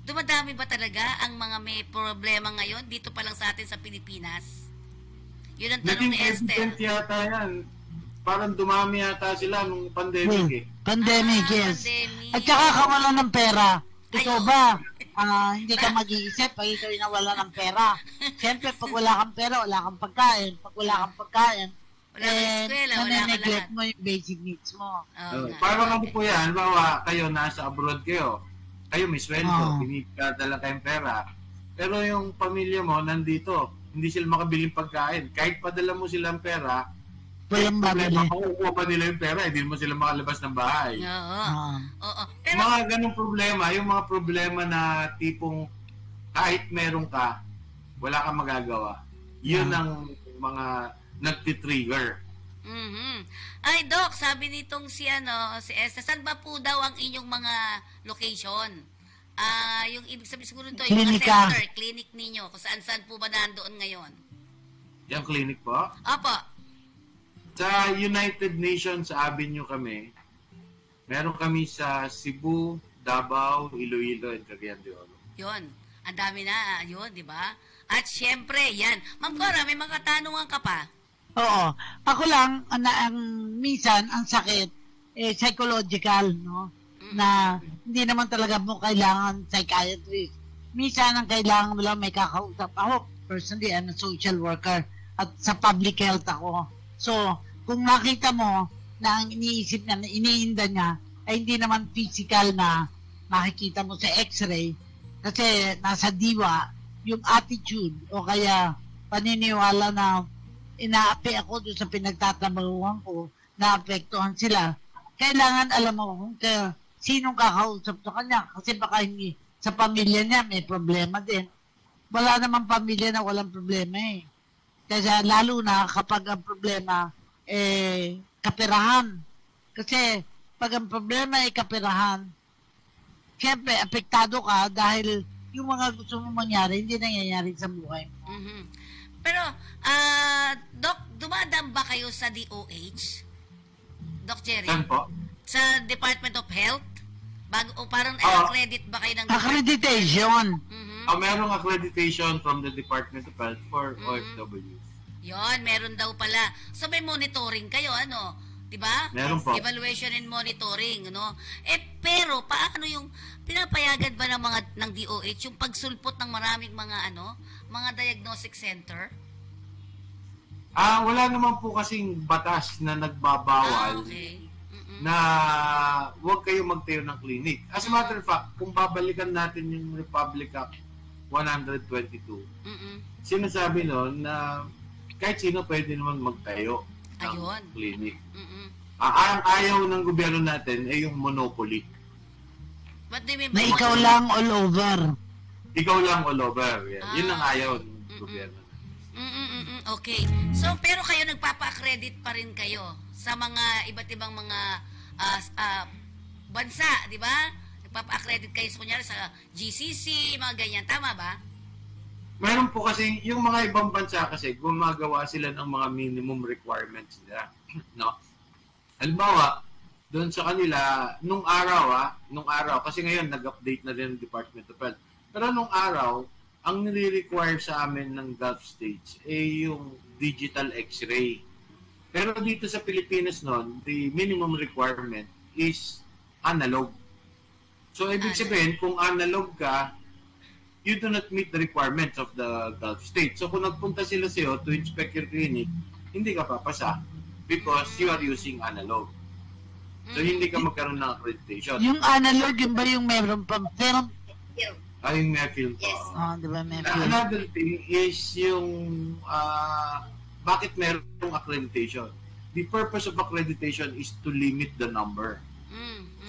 dumadami ba talaga ang mga may problema ngayon dito pa lang sa atin sa Pilipinas? Yun ang tanong ni Esther. Naging evident yata yan. Parang dumami yata sila nung pandemic Pandemic, yes. Pandemic. At saka kawalan ng pera. Ikaw ba, hindi ka mag-iisip pag ikaw nawala ng pera. Siyempre, pag wala kang pera, wala kang pagkain. Pag wala kang pagkain, Wala kang eskwela, wala kang neglect lahat. mo yung basic needs mo. Parang ano po yan, bawa kayo nasa abroad kayo may sweldo, pinipagdala kayong pera. Pero yung pamilya mo nandito, hindi sila makabiling pagkain. Kahit padala mo silang pera, Walang babili. makukuha pa nila yung pera, hindi mo sila makalabas ng bahay. Oo. Pero, Mga ganong problema, yung mga problema na tipong kahit meron ka, wala kang magagawa. Yun ang mga nagtitrigger. Ay, Doc, sabi nitong si Esther, saan ba po daw ang inyong mga location? Yung ibig sabihin siguro ito, yung Klinika. mga center, clinic ninyo, kung saan po ba nandoon ngayon? Yung clinic po. Opo. Sa United Nations Avenue kami, meron kami sa Cebu, Davao, Iloilo, and Cagayan de Oro. Yun. Ang dami na, yun, di ba? At syempre, yan. Ma'am Cora, may mga katanungan ka pa? Oo. Ako lang, ang minsan, ang sakit, psychological, no? Na hindi naman talaga mo kailangan psychiatrist. Minsan, ang kailangan mo lang may kakausap. Ako, personally, social worker at sa public health ako. So, kung nakita mo na ang iniisip niya, na iniinda niya, ay hindi naman physical na makikita mo sa x-ray, kasi nasa diwa, yung attitude o kaya paniniwala na inaapi ako doon sa pinagtatrabahuan ko, naapektuhan sila. Kailangan alam mo kung sinong kakausap sa kanya, kasi baka hindi sa pamilya niya may problema din. Wala namang pamilya na walang problema eh. Kasi lalo na kapag ang problema kaperahan. Kasi pag ang problema ay kaperahan, siyempre apektado ka dahil yung mga gusto mong mangyari hindi nangyayari sa buhay mo. Mm-hmm. Pero, Doc, dumadaan ba kayo sa DOH? Doc Jerry? Saan po? Sa Department of Health? Parang accredit ba kayo ng... Accreditation. Mm-hmm. Merong accreditation from the Department of Health for OFWs. Yon, meron daw pala. So may monitoring kayo, ano? 'Di ba? Meron po. Evaluation and monitoring, no? Pero paano yung pinapayagan ba ng DOH yung pagsulpot ng maraming mga diagnostic center? Wala naman po kasing batas na nagbabawal Okay. na huwag kayo magtayo ng clinic. As a matter of fact, kung babalikan natin yung Republic Act 122, sinasabi noon na kahit sino pwede naman magtayo ng clinic. Ang ayaw ng gobyerno natin ay yung monopoly. What do you mean Na by ikaw lang all over. Ikaw lang all over. Yun ang ayaw ng gobyerno. Okay. So, pero kayo nagpapa-accredit pa rin kayo sa mga iba't ibang mga bansa, di ba? Nagpapa-accredit kayo kunyari sa GCC, mga ganyan. Tama ba? Meron po kasi, yung mga ibang bansa kasi, gumagawa sila ng mga minimum requirements nila. No? Halimbawa, doon sa kanila, nung araw, kasi ngayon nag-update na rin ng Department of Health. Pero nung araw, ang nire-require sa amin ng Gulf states ay yung digital x-ray. Pero dito sa Pilipinas noon, the minimum requirement is analog. So, ibig sabihin, kung analog ka, you do not meet the requirements of the Gulf states. So, kung nagpunta sila sa'yo to inspect your clinic, hindi ka papasa because you are using analog. So, hindi ka magkaroon ng accreditation. Yung analog, yun ba yung meron pa? Pero, Yung Mayfield. Yes. di ba Mayfield? Another thing is yung bakit merong accreditation. The purpose of accreditation is to limit the number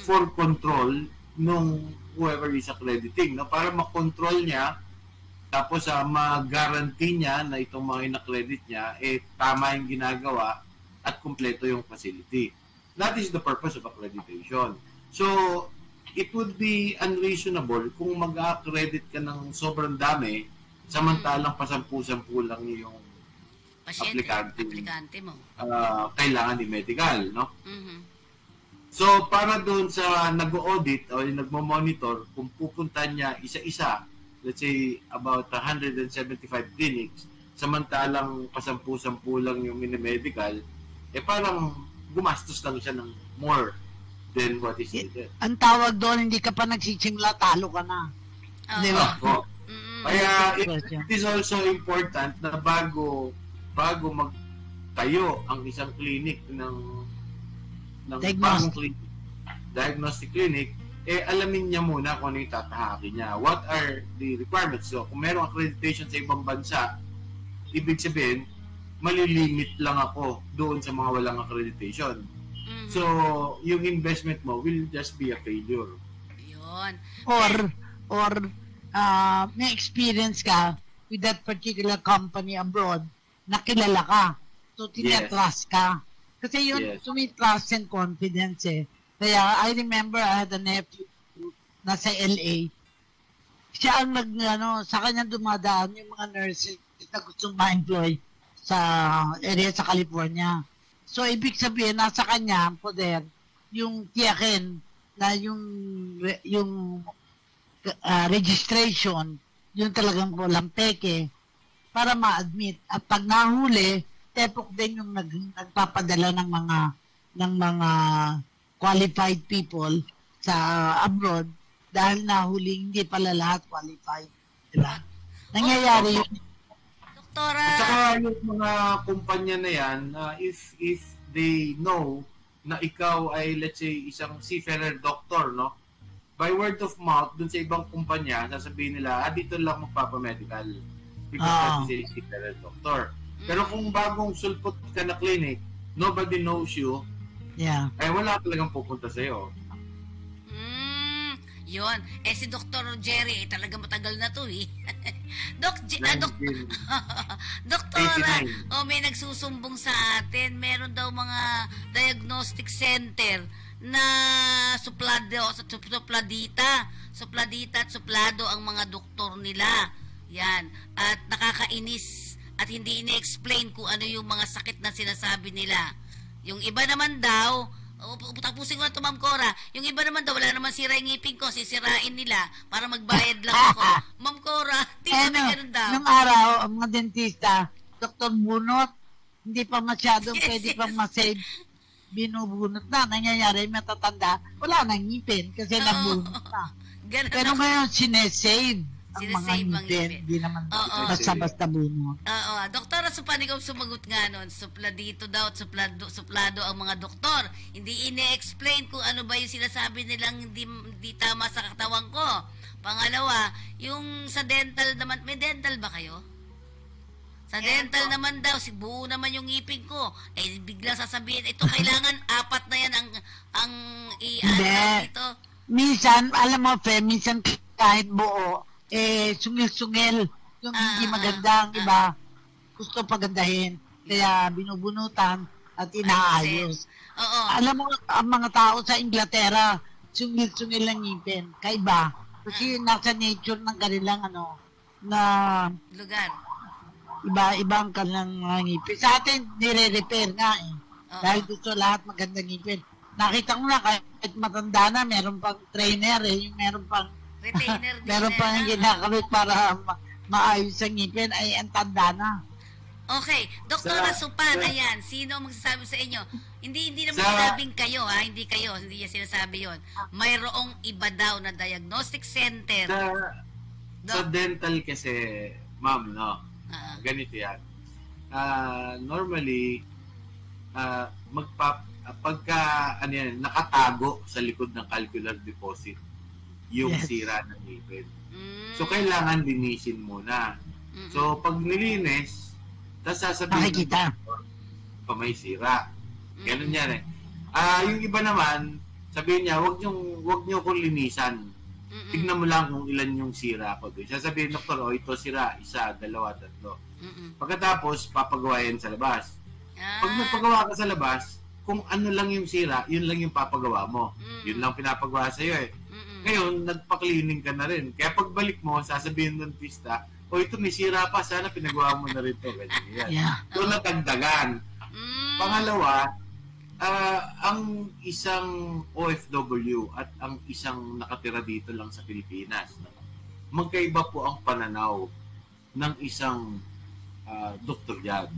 for control nung whoever is accrediting. No? Para makontrol niya, tapos ma-guarantee niya na itong mga in-accredit niya, tama yung ginagawa at kumpleto yung facility. That is the purpose of accreditation. So, it would be unreasonable kung mag-accredit ka ng sobrang dami, samantalang pasampu-sampu lang yung aplikante mo. Kailangan ni medical, no? So, para doon sa nag-audit o yung nagmo-monitor, kung pupunta niya isa-isa, let's say about 175 clinics, samantalang pasampu-sampu lang yung medical, parang gumastos lang siya ng more than what is needed. Ang tawag doon, hindi ka pa nagsisimula, talo ka na. Di ba? Kaya it is also important na bago magtayo ang isang clinic ng diagnostic clinic, alamin niya muna kung ano yung tatahakin niya. What are the requirements? So, kung merong accreditation sa ibang bansa, ibig sabihin, malilimit lang ako doon sa mga walang accreditation. So, yung investment mo will just be a failure. Yun. Or may experience ka with that particular company abroad na kilala ka. So, tinatrust ka. Kasi yun, to me, trust and confidence Kaya, I remember I had a nephew nasa LA. Siya ang sa kanya dumadaan yung mga nurses na gustong ma-employ sa area sa California. So, ibig sabihin, nasa kanya, poder, yung tiyakin na yung registration, yung talagang walang peke, para ma-admit. At pag nahuli, Tepok din yung nagpapadala ng mga qualified people sa abroad dahil nahuling hindi pala lahat qualified. Diba? Nangyayari yun. Doktora. At saka yung mga kumpanya na yan, if they know na ikaw ay, let's say, isang seafarer doctor, no? By word of mouth, dun sa ibang kumpanya, sasabihin nila, dito lang magpapamedical. Because that's a seafarer doctor. Pero kung bagong sulpot ka na clinic, nobody knows you, ay wala talagang pupunta sa'yo. Yun. Si Dr. Jerry, talaga matagal na to eh. Doktora, may nagsusumbong sa atin. Meron daw mga diagnostic center na supladita at suplado ang mga doktor nila. Yan. At nakakainis at hindi ini-explain kung ano yung mga sakit na sinasabi nila. Yung iba naman daw, tapusin ko na ito, Ma'am Cora. Yung iba naman daw, wala naman sira yung ngipin ko, sisirain nila para magbayad lang ako. Ma'am Cora, di ba ganun daw? Nung araw, ang mga dentista, Dr. Bunot, hindi pa masyadong pwede pang masave. Binubunot na. Nangyayari, matatanda, wala nang ngipin kasi nabunot na. Pero ngayon, sinesave ang mga ngipin. Hindi naman basta-basta bunot. Oo. Doktora Supan, ikaw sumagot nga nun. Supladito daw at suplado ang mga doktor. Hindi ini-explain kung ano ba yung sinasabi nilang hindi tama sa katawan ko. Pangalawa, yung sa dental naman, may dental ba kayo? Sa dental naman daw, buo naman yung ngipin ko. Biglang sasabihin, ito kailangan 4 na yan ang ito. Minsan, alam mo, minsan kahit buo, sungil-sungil. Yung hindi magandang, iba, gusto pagandahin. Kaya binubunutan at inaayos. Alam mo, ang mga tao sa Inglaterra, sungil-sungil lang ngipin. Kaiba. Kasi nasa nature ng kanilang na lugar. Iba ang kanilang ngipin. Sa atin, nire-repair nga eh. Dahil gusto lahat magandang ngipin. Nakita ko na kahit matanda na, meron pang trainer eh. Yung meron pang retainer meron pang ginakamit para maayos ang ngipin ay ang tanda na. Okay. Doktora Supan, ayan. Sino magsasabi sa inyo? Hindi naman sinabing kayo, ha? Hindi kayo. Hindi niya sinasabi yon. Mayroong iba daw na diagnostic center. Sa dental kasi, ma'am, no? Ganito yan. Normally, pagka nakatago sa likod ng calcular deposit yung sira ng ngipin. So, kailangan linisin muna. So, pag nilinis, tapos sasabihin pa may sira. Ganun yan eh. Yung iba naman, sabihin niya, wag niyo kong linisan. Tignan mo lang kung ilan yung sira ko. Sasabihin, doktor, ito sira, 1, 2, 3. Pagkatapos, papagawa yan sa labas. Pag nagpagawa ka sa labas, kung ano lang yung sira, yun lang yung papagawa mo. Yun lang pinapagawa sa'yo eh. Ngayon, nagpa-cleaning ka na rin. Kaya pagbalik mo, sasabihin ng dentista, ito may sira pa, sana pinagawa mo na rin ito. Doon natagdagan. Pangalawa, ang isang OFW at ang isang nakatira dito lang sa Pilipinas, magkaiba po ang pananaw ng isang doktor dyan.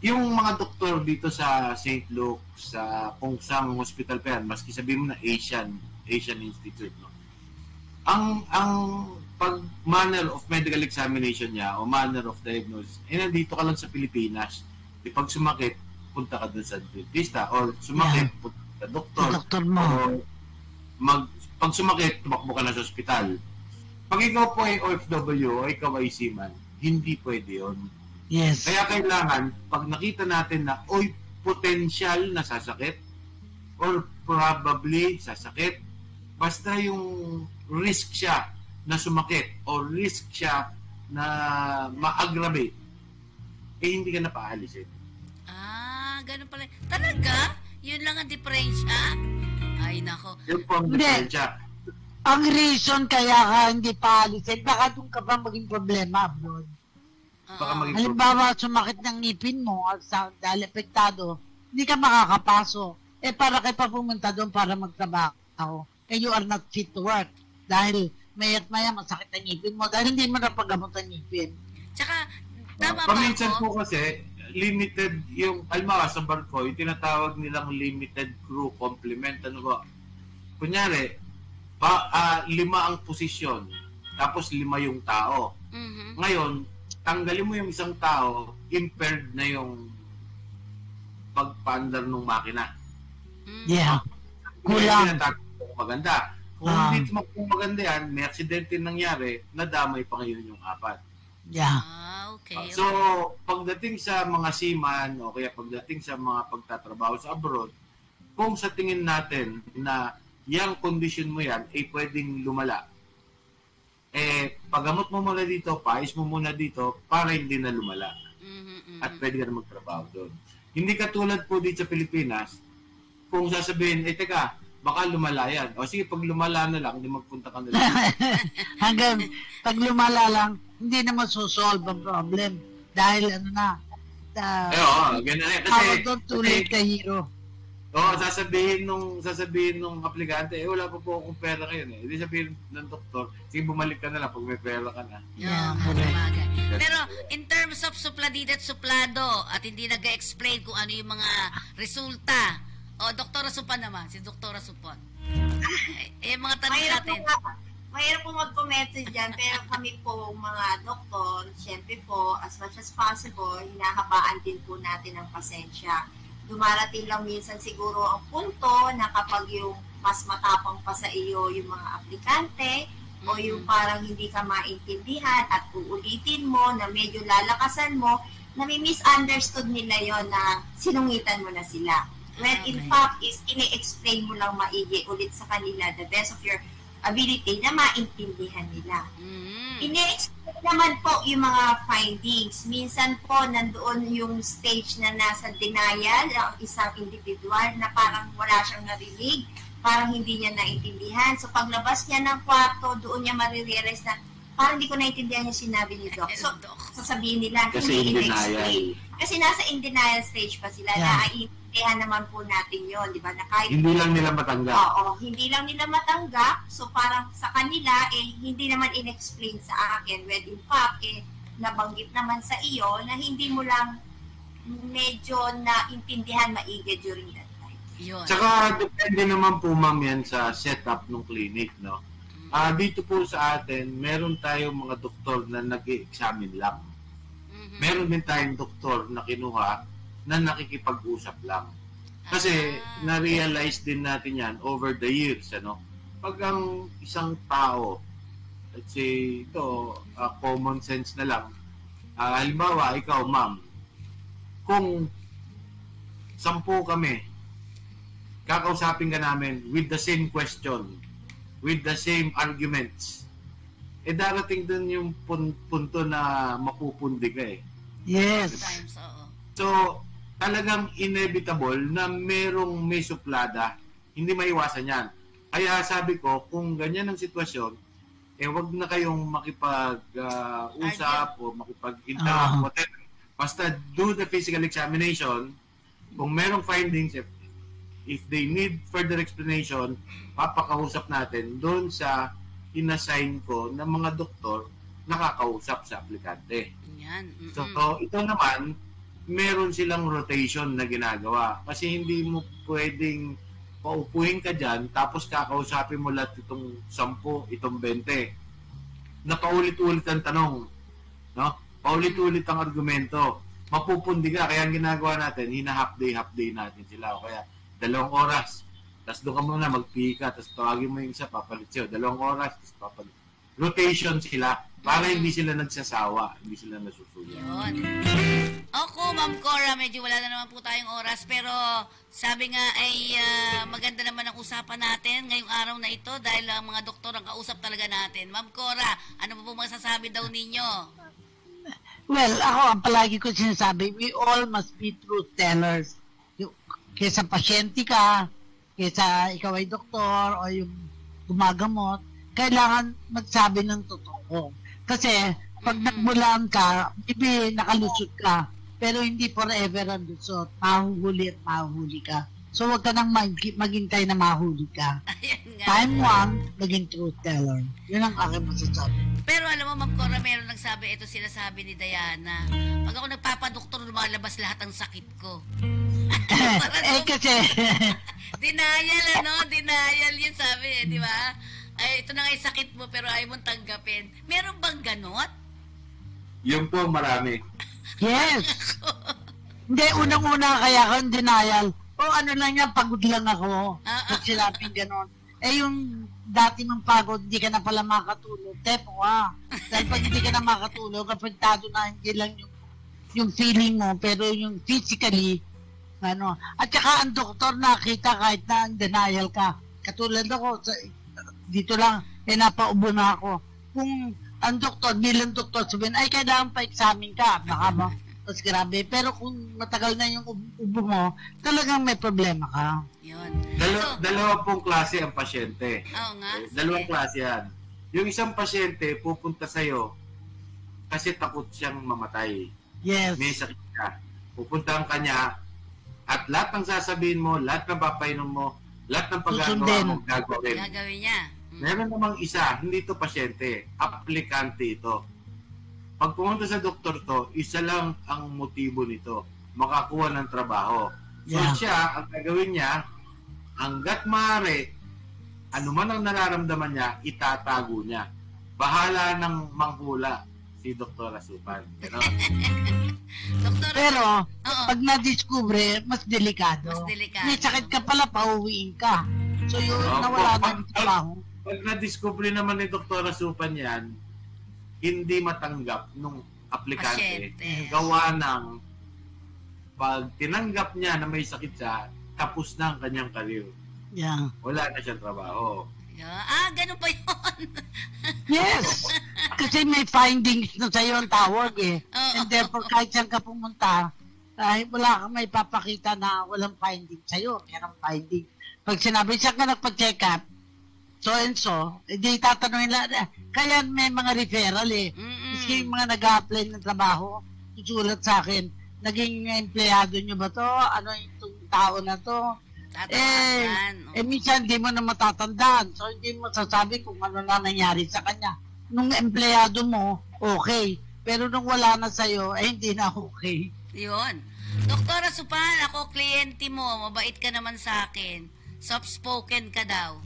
Yung mga doktor dito sa St. Luke, sa kung saan hospital pa yan, maski sabihin mo na Asian Institute, no? Ang pag manner of medical examination niya o manner of diagnosis, nandito ka lang sa Pilipinas. Pag sumakit, punta ka dun sa dentista or sumakit, punta sa doktor mo. Pag sumakit, tumakbo ka na sa ospital. Pag ikaw po ay OFW o ikaw ay seaman, hindi pwede yun. Yes. Kaya kailangan, pag nakita natin na potential na sasakit or probably sasakit, basta yung risk siya na sumakit o risk siya na ma-aggravate, hindi ka na paalisin. Ganun pala. Talaga? Yun lang ang diferensya? Ay, nako. Yun po ang diferensya. Ang reason kaya ka hindi paalisin, baka doon ka pa maging problema abroad. Halimbawa, sumakit ng ngipin mo at dahil epektado, hindi ka makakapasok. Para kayo pa pumunta doon para magtrabaho. You are not fit to work. Dahil maya't maya masakit ang ngipin mo dahil hindi mo napagamot ang ngipin. Tsaka, tama ba paminsan po kasi, limited yung, halimbawa sa barko, yung tinatawag nilang limited crew complement. Ano ba? Kunyari, 5 ang posisyon, tapos 5 yung tao. Ngayon, tanggalin mo yung isang tao, impaired na yung pagpaandar ng makina. Yeah. Kulang. Maganda. Kung hindi maganda yan, may aksidente nangyari, nadamay pa ngayon yung 4. Yeah. Okay. So, pagdating sa mga seaman o kaya pagdating sa mga pagtatrabaho sa abroad, kung sa tingin natin na yung condition mo yan ay pwedeng lumala, pagamot mo muna dito, paayos mo muna dito para hindi na lumala. At pwede ka na magtrabaho doon. Hindi katulad po dito sa Pilipinas, kung sasabihin, teka, baka lumala yan. O sige, pag lumala na lang, hindi magpunta ka na lang. Hanggang pag lumala lang, hindi na masosolve ang problem. Dahil ano na, ganun eh. Kasi, tuloy ka hero. sasabihin nung aplikante, wala pa po akong pera ngayon eh. Hindi sabihin ng doktor, sige bumalik ka na lang pag may pera ka na. Yeah, pero in terms of supladid at suplado at hindi nag-explain kung ano yung mga resulta, Doktora Supan naman, si Doktora Supan. Mga tanong natin. Mahirap po mag-komento dyan, pero kami po mga doktor, syempre po, as much as possible, hinahabaan din po natin ang pasensya. Dumarating lang minsan siguro ang punto na kapag yung mas matapang pa sa iyo yung mga aplikante, o yung parang hindi ka maintindihan at uulitin mo na medyo lalakasan mo, na may misunderstood nila yon na sinungitan mo na sila. When in fact, is ini-explain mo lang maigi ulit sa kanila the best of your ability na maintindihan nila. Ini-explain naman po yung mga findings. Minsan po, nandoon yung stage na nasa denial ang isang individual na parang wala siyang narinig, parang hindi niya naintindihan. So, paglabas niya ng kwarto, doon niya marirealize na parang hindi ko naintindihan yung sinabi ni Doc. So, sasabihin nila, kasi hindi in-explain. Kasi nasa in denial stage pa sila na naman po natin yon, di ba? Na kahit hindi lang nila matanggap. Oo, hindi lang nila matanggap. So parang sa kanila, hindi naman in-explain sa akin. When in fact, nabanggit naman sa iyo na hindi mo lang medyo naintindihan maigi during that time. Yun. Tsaka depende naman po ma'am yan sa setup ng clinic, no? Dito po sa atin, meron tayong mga doktor na nag-examine lang. Meron din tayong doktor na kinuha na nakikipag-usap lang. Kasi na-realize din natin yan over the years, ano? Pag ang isang tao, let's say, ito, common sense na lang, halimbawa, ikaw, ma'am, kung 10 kami, kakausapin ka namin with the same question, with the same arguments, darating dun yung punto na mapupundi ka eh. Yes. Sometimes, oo. So, talagang inevitable na may suplada, hindi maiwasan yan. Kaya sabi ko, kung ganyan ang sitwasyon, wag na kayong makipag-usap o makipag-interact, whatever. Basta do the physical examination. Kung merong findings, if they need further explanation, papakausap natin doon sa inassign ko ng mga doktor nakakausap sa aplikante. Yan. So, ito naman, meron silang rotation na ginagawa. Kasi hindi mo pwedeng paupuin ka dyan, tapos kakausapin mo lahat itong 10, itong 20. Na paulit-ulit ang tanong. No? Paulit-ulit ang argumento. Mapupundi ka. Kaya ang ginagawa natin, half day natin sila. O kaya 2 oras. Tapos doon ka muna, mag-PE ka. Tapos tawagin mo yung isa, papalit siya. 2 oras, tapos papalit. Rotation sila. Para hindi sila nagsasawa. Hindi sila nasusuyo. Yun. Ako, Ma'am Cora, medyo wala na naman po tayong oras. Pero sabi nga ay maganda naman ang usapan natin ngayong araw na ito dahil ang mga doktor ang kausap talaga natin. Ma'am Cora, ano po masasabi daw ninyo? Well, ako ang palagi ko sinasabi, we all must be truth tellers. Kesa pasyente ka, kesa ikaw ay doktor o yung gumagamot, kailangan magsabi ng totoo. Kasi pag nagmulaan ka, maybe nakalusot ka, pero hindi forever ang lusot. Mahuhuli at mahuhuli ka. So, huwag ka nang maghintay na mahuli ka. Ayan nga. time one, naging truth teller. Yun ang aking masasabi. Pero alam mo, Ma'am Cora, meron nagsabi, ito sinasabi ni Diana, pag ako nagpapadoktor, lumalabas lahat ng sakit ko. Kasi... Denial yun sabi di ba? Ay, ito na nga yung sakit mo, pero ayaw mong tanggapin. Meron bang ganon? Yun po, marami. Yes! Hindi, unang-una kaya akong denial. Ano lang yan, pagod lang ako. Pag sinabing ganon. Yung dati mong pagod, hindi ka na pala makatulog. Tepo dahil pag hindi ka na makatulog, apektado na hindi lang yung feeling mo, pero yung physically, At saka ang doktor nakita kahit na ang denial ka. Katulad ako, dito lang, napaubo na ako. Kung ang doktor, bilang doktor, sabihin, ay kailangan pa examine ka. Baka ba? Mas grabe. Pero kung matagal na yung ubo mo, talagang may problema ka. Yun. Dalawa pong klase ang pasyente. Oo nga. Dalawang klase yan. Yung isang pasyente pupunta sa'yo kasi takot siyang mamatay. Yes. May sakit ka. Pupunta ka niya at lahat ng sasabihin mo, lahat ng papainom mo, lahat ng paggagawa mo gagawin. Gagawin niya. Meron namang isa, hindi ito pasyente, aplikante ito. Pag pumunta sa doktor to, isa lang ang motibo nito, makakuha ng trabaho. So siya, ang gagawin niya, hanggat maaari, ano man ang nararamdaman niya, itatago niya. Bahala ng manghula si Dr. Asupan. Pero, pag na-discover, mas delikado. May sakit ka pala, pauwiin ka. So, yun, nawala na ng trabaho. Pag na-discover naman ni Dr. Asupan yan, hindi matanggap nung aplikante. Gawa ng pag tinanggap niya na may sakit siya, tapos na ang kanyang career. Yeah. Wala na siyang trabaho. Ganun pa yun. Yes. Kasi may findings na sa'yo ang tawag And therefore, kahit saan ka pumunta, wala kang may papakita na walang findings sa'yo. Merong findings. Pag sinabi siya ka nagpa-check up, so and so, hindi tatanungin lang. Kaya may mga referral Kasi yung mga nag-a-apply ng trabaho, susulat sa akin, naging empleyado nyo ba to? Ano itong tao na to? Minsan hindi mo na matatandaan. So, hindi mo sasabi kung ano na nangyari sa kanya. Nung empleyado mo, okay. Pero nung wala na sa'yo, hindi na okay. Yun. Doktora Supan, ako kliyente mo. Mabait ka naman sa akin. Soft-spoken ka daw.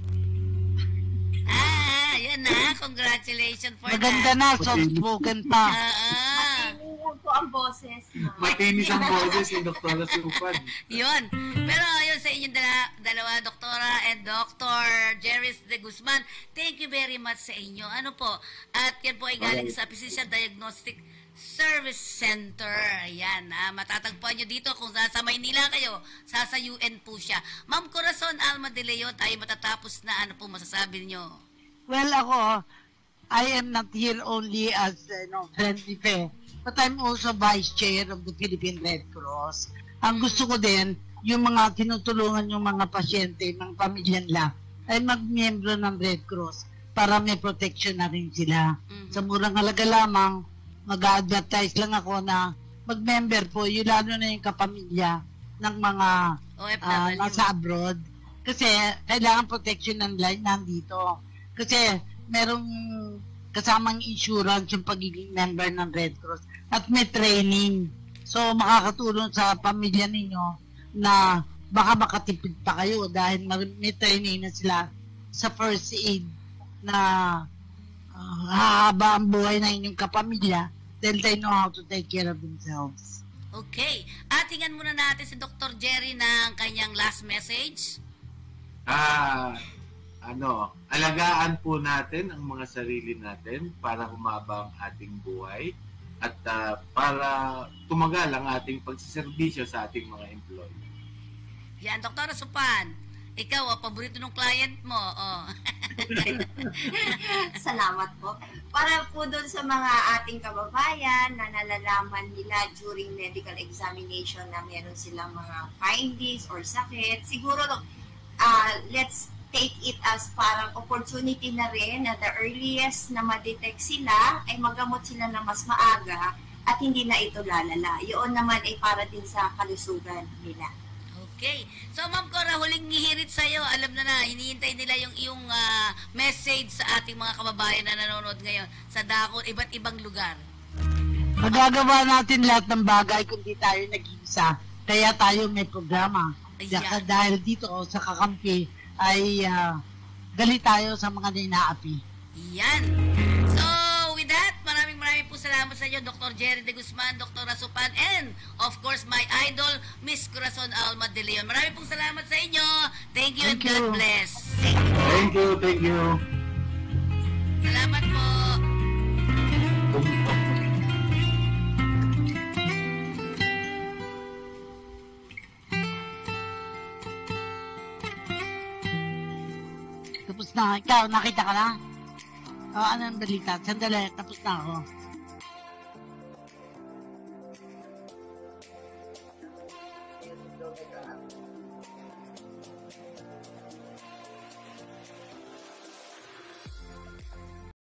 Yan na. Congratulations for Maganda that. na, soft-spoken pa. Matinis po ang boses. Matinis ang boses ni Dr. Asupan. Yun. Pero yun sa inyong dalawa, Doktora and Dr. Jerry de Guzman, thank you very much sa inyo. Ano po? At yan po ay galing sa Physician Diagnostic Service Center. Ayan. Matatagpuan nyo dito kung sa Maynila kayo. Sa UN po siya. Ma'am Corazon Alma de Leon, tayo matatapos na. Ano po masasabi nyo? Well, ako, I am not here only as friendly fair, but I'm also vice chair of the Philippine Red Cross. Ang gusto ko din, yung mga tinutulungan yung mga pasyente ng pamilya nila ay mag-miyembro ng Red Cross para may protection na rin sila. Sa murang halaga lamang, mag-advertise lang ako na mag-member po, yung lalo na yung kapamilya ng mga nasa abroad. Kasi kailangan protection ng line nandito. Kasi merong kasamang insurance yung pagiging member ng Red Cross at may training. So makakatulong sa pamilya ninyo na baka makatipid pa kayo dahil may training na sila sa first aid na hahaba ang buhay ng inyong kapamilya dahil they know how to take care of themselves. Okay. At tingnan muna natin si Dr. Jerry ng kanyang last message. Alagaan po natin ang mga sarili natin para humaba ang ating buhay at para tumagal ang ating pagsiservisyo sa ating mga employee. Yan, Dr. Supan, ikaw, paborito ng client mo. Salamat po. Para po doon sa mga ating kababayan na nalalaman nila during medical examination na meron silang mga findings or sakit, siguro let's take it as parang opportunity na rin na the earliest na ma-detect sila ay magamot sila na mas maaga at hindi na ito lalala. Yun naman ay para din sa kalusugan nila. Okay. So, Ma'am Cora, huling hihirit sa'yo. Alam na, hinihintay nila yung iyong message sa ating mga kababayan na nanonood ngayon sa Dako, iba't ibang lugar. Magagawa natin lahat ng bagay kung di tayo nag-iisa. Kaya tayo may programa. Dahil dito sa kakampi ay galit tayo sa mga ninaapi. Yan. So, with that, maraming po salamat sa inyo, Dr. Jerry De Guzman, Dr. Rasupan, and of course, my idol, Miss Corazon Alma de Leon. Maraming pong salamat sa inyo. Thank you and God bless. Thank you. Salamat po. Tapos na, ikaw, nakita ka na? Ano ang balita? Sandali, tapos na ako.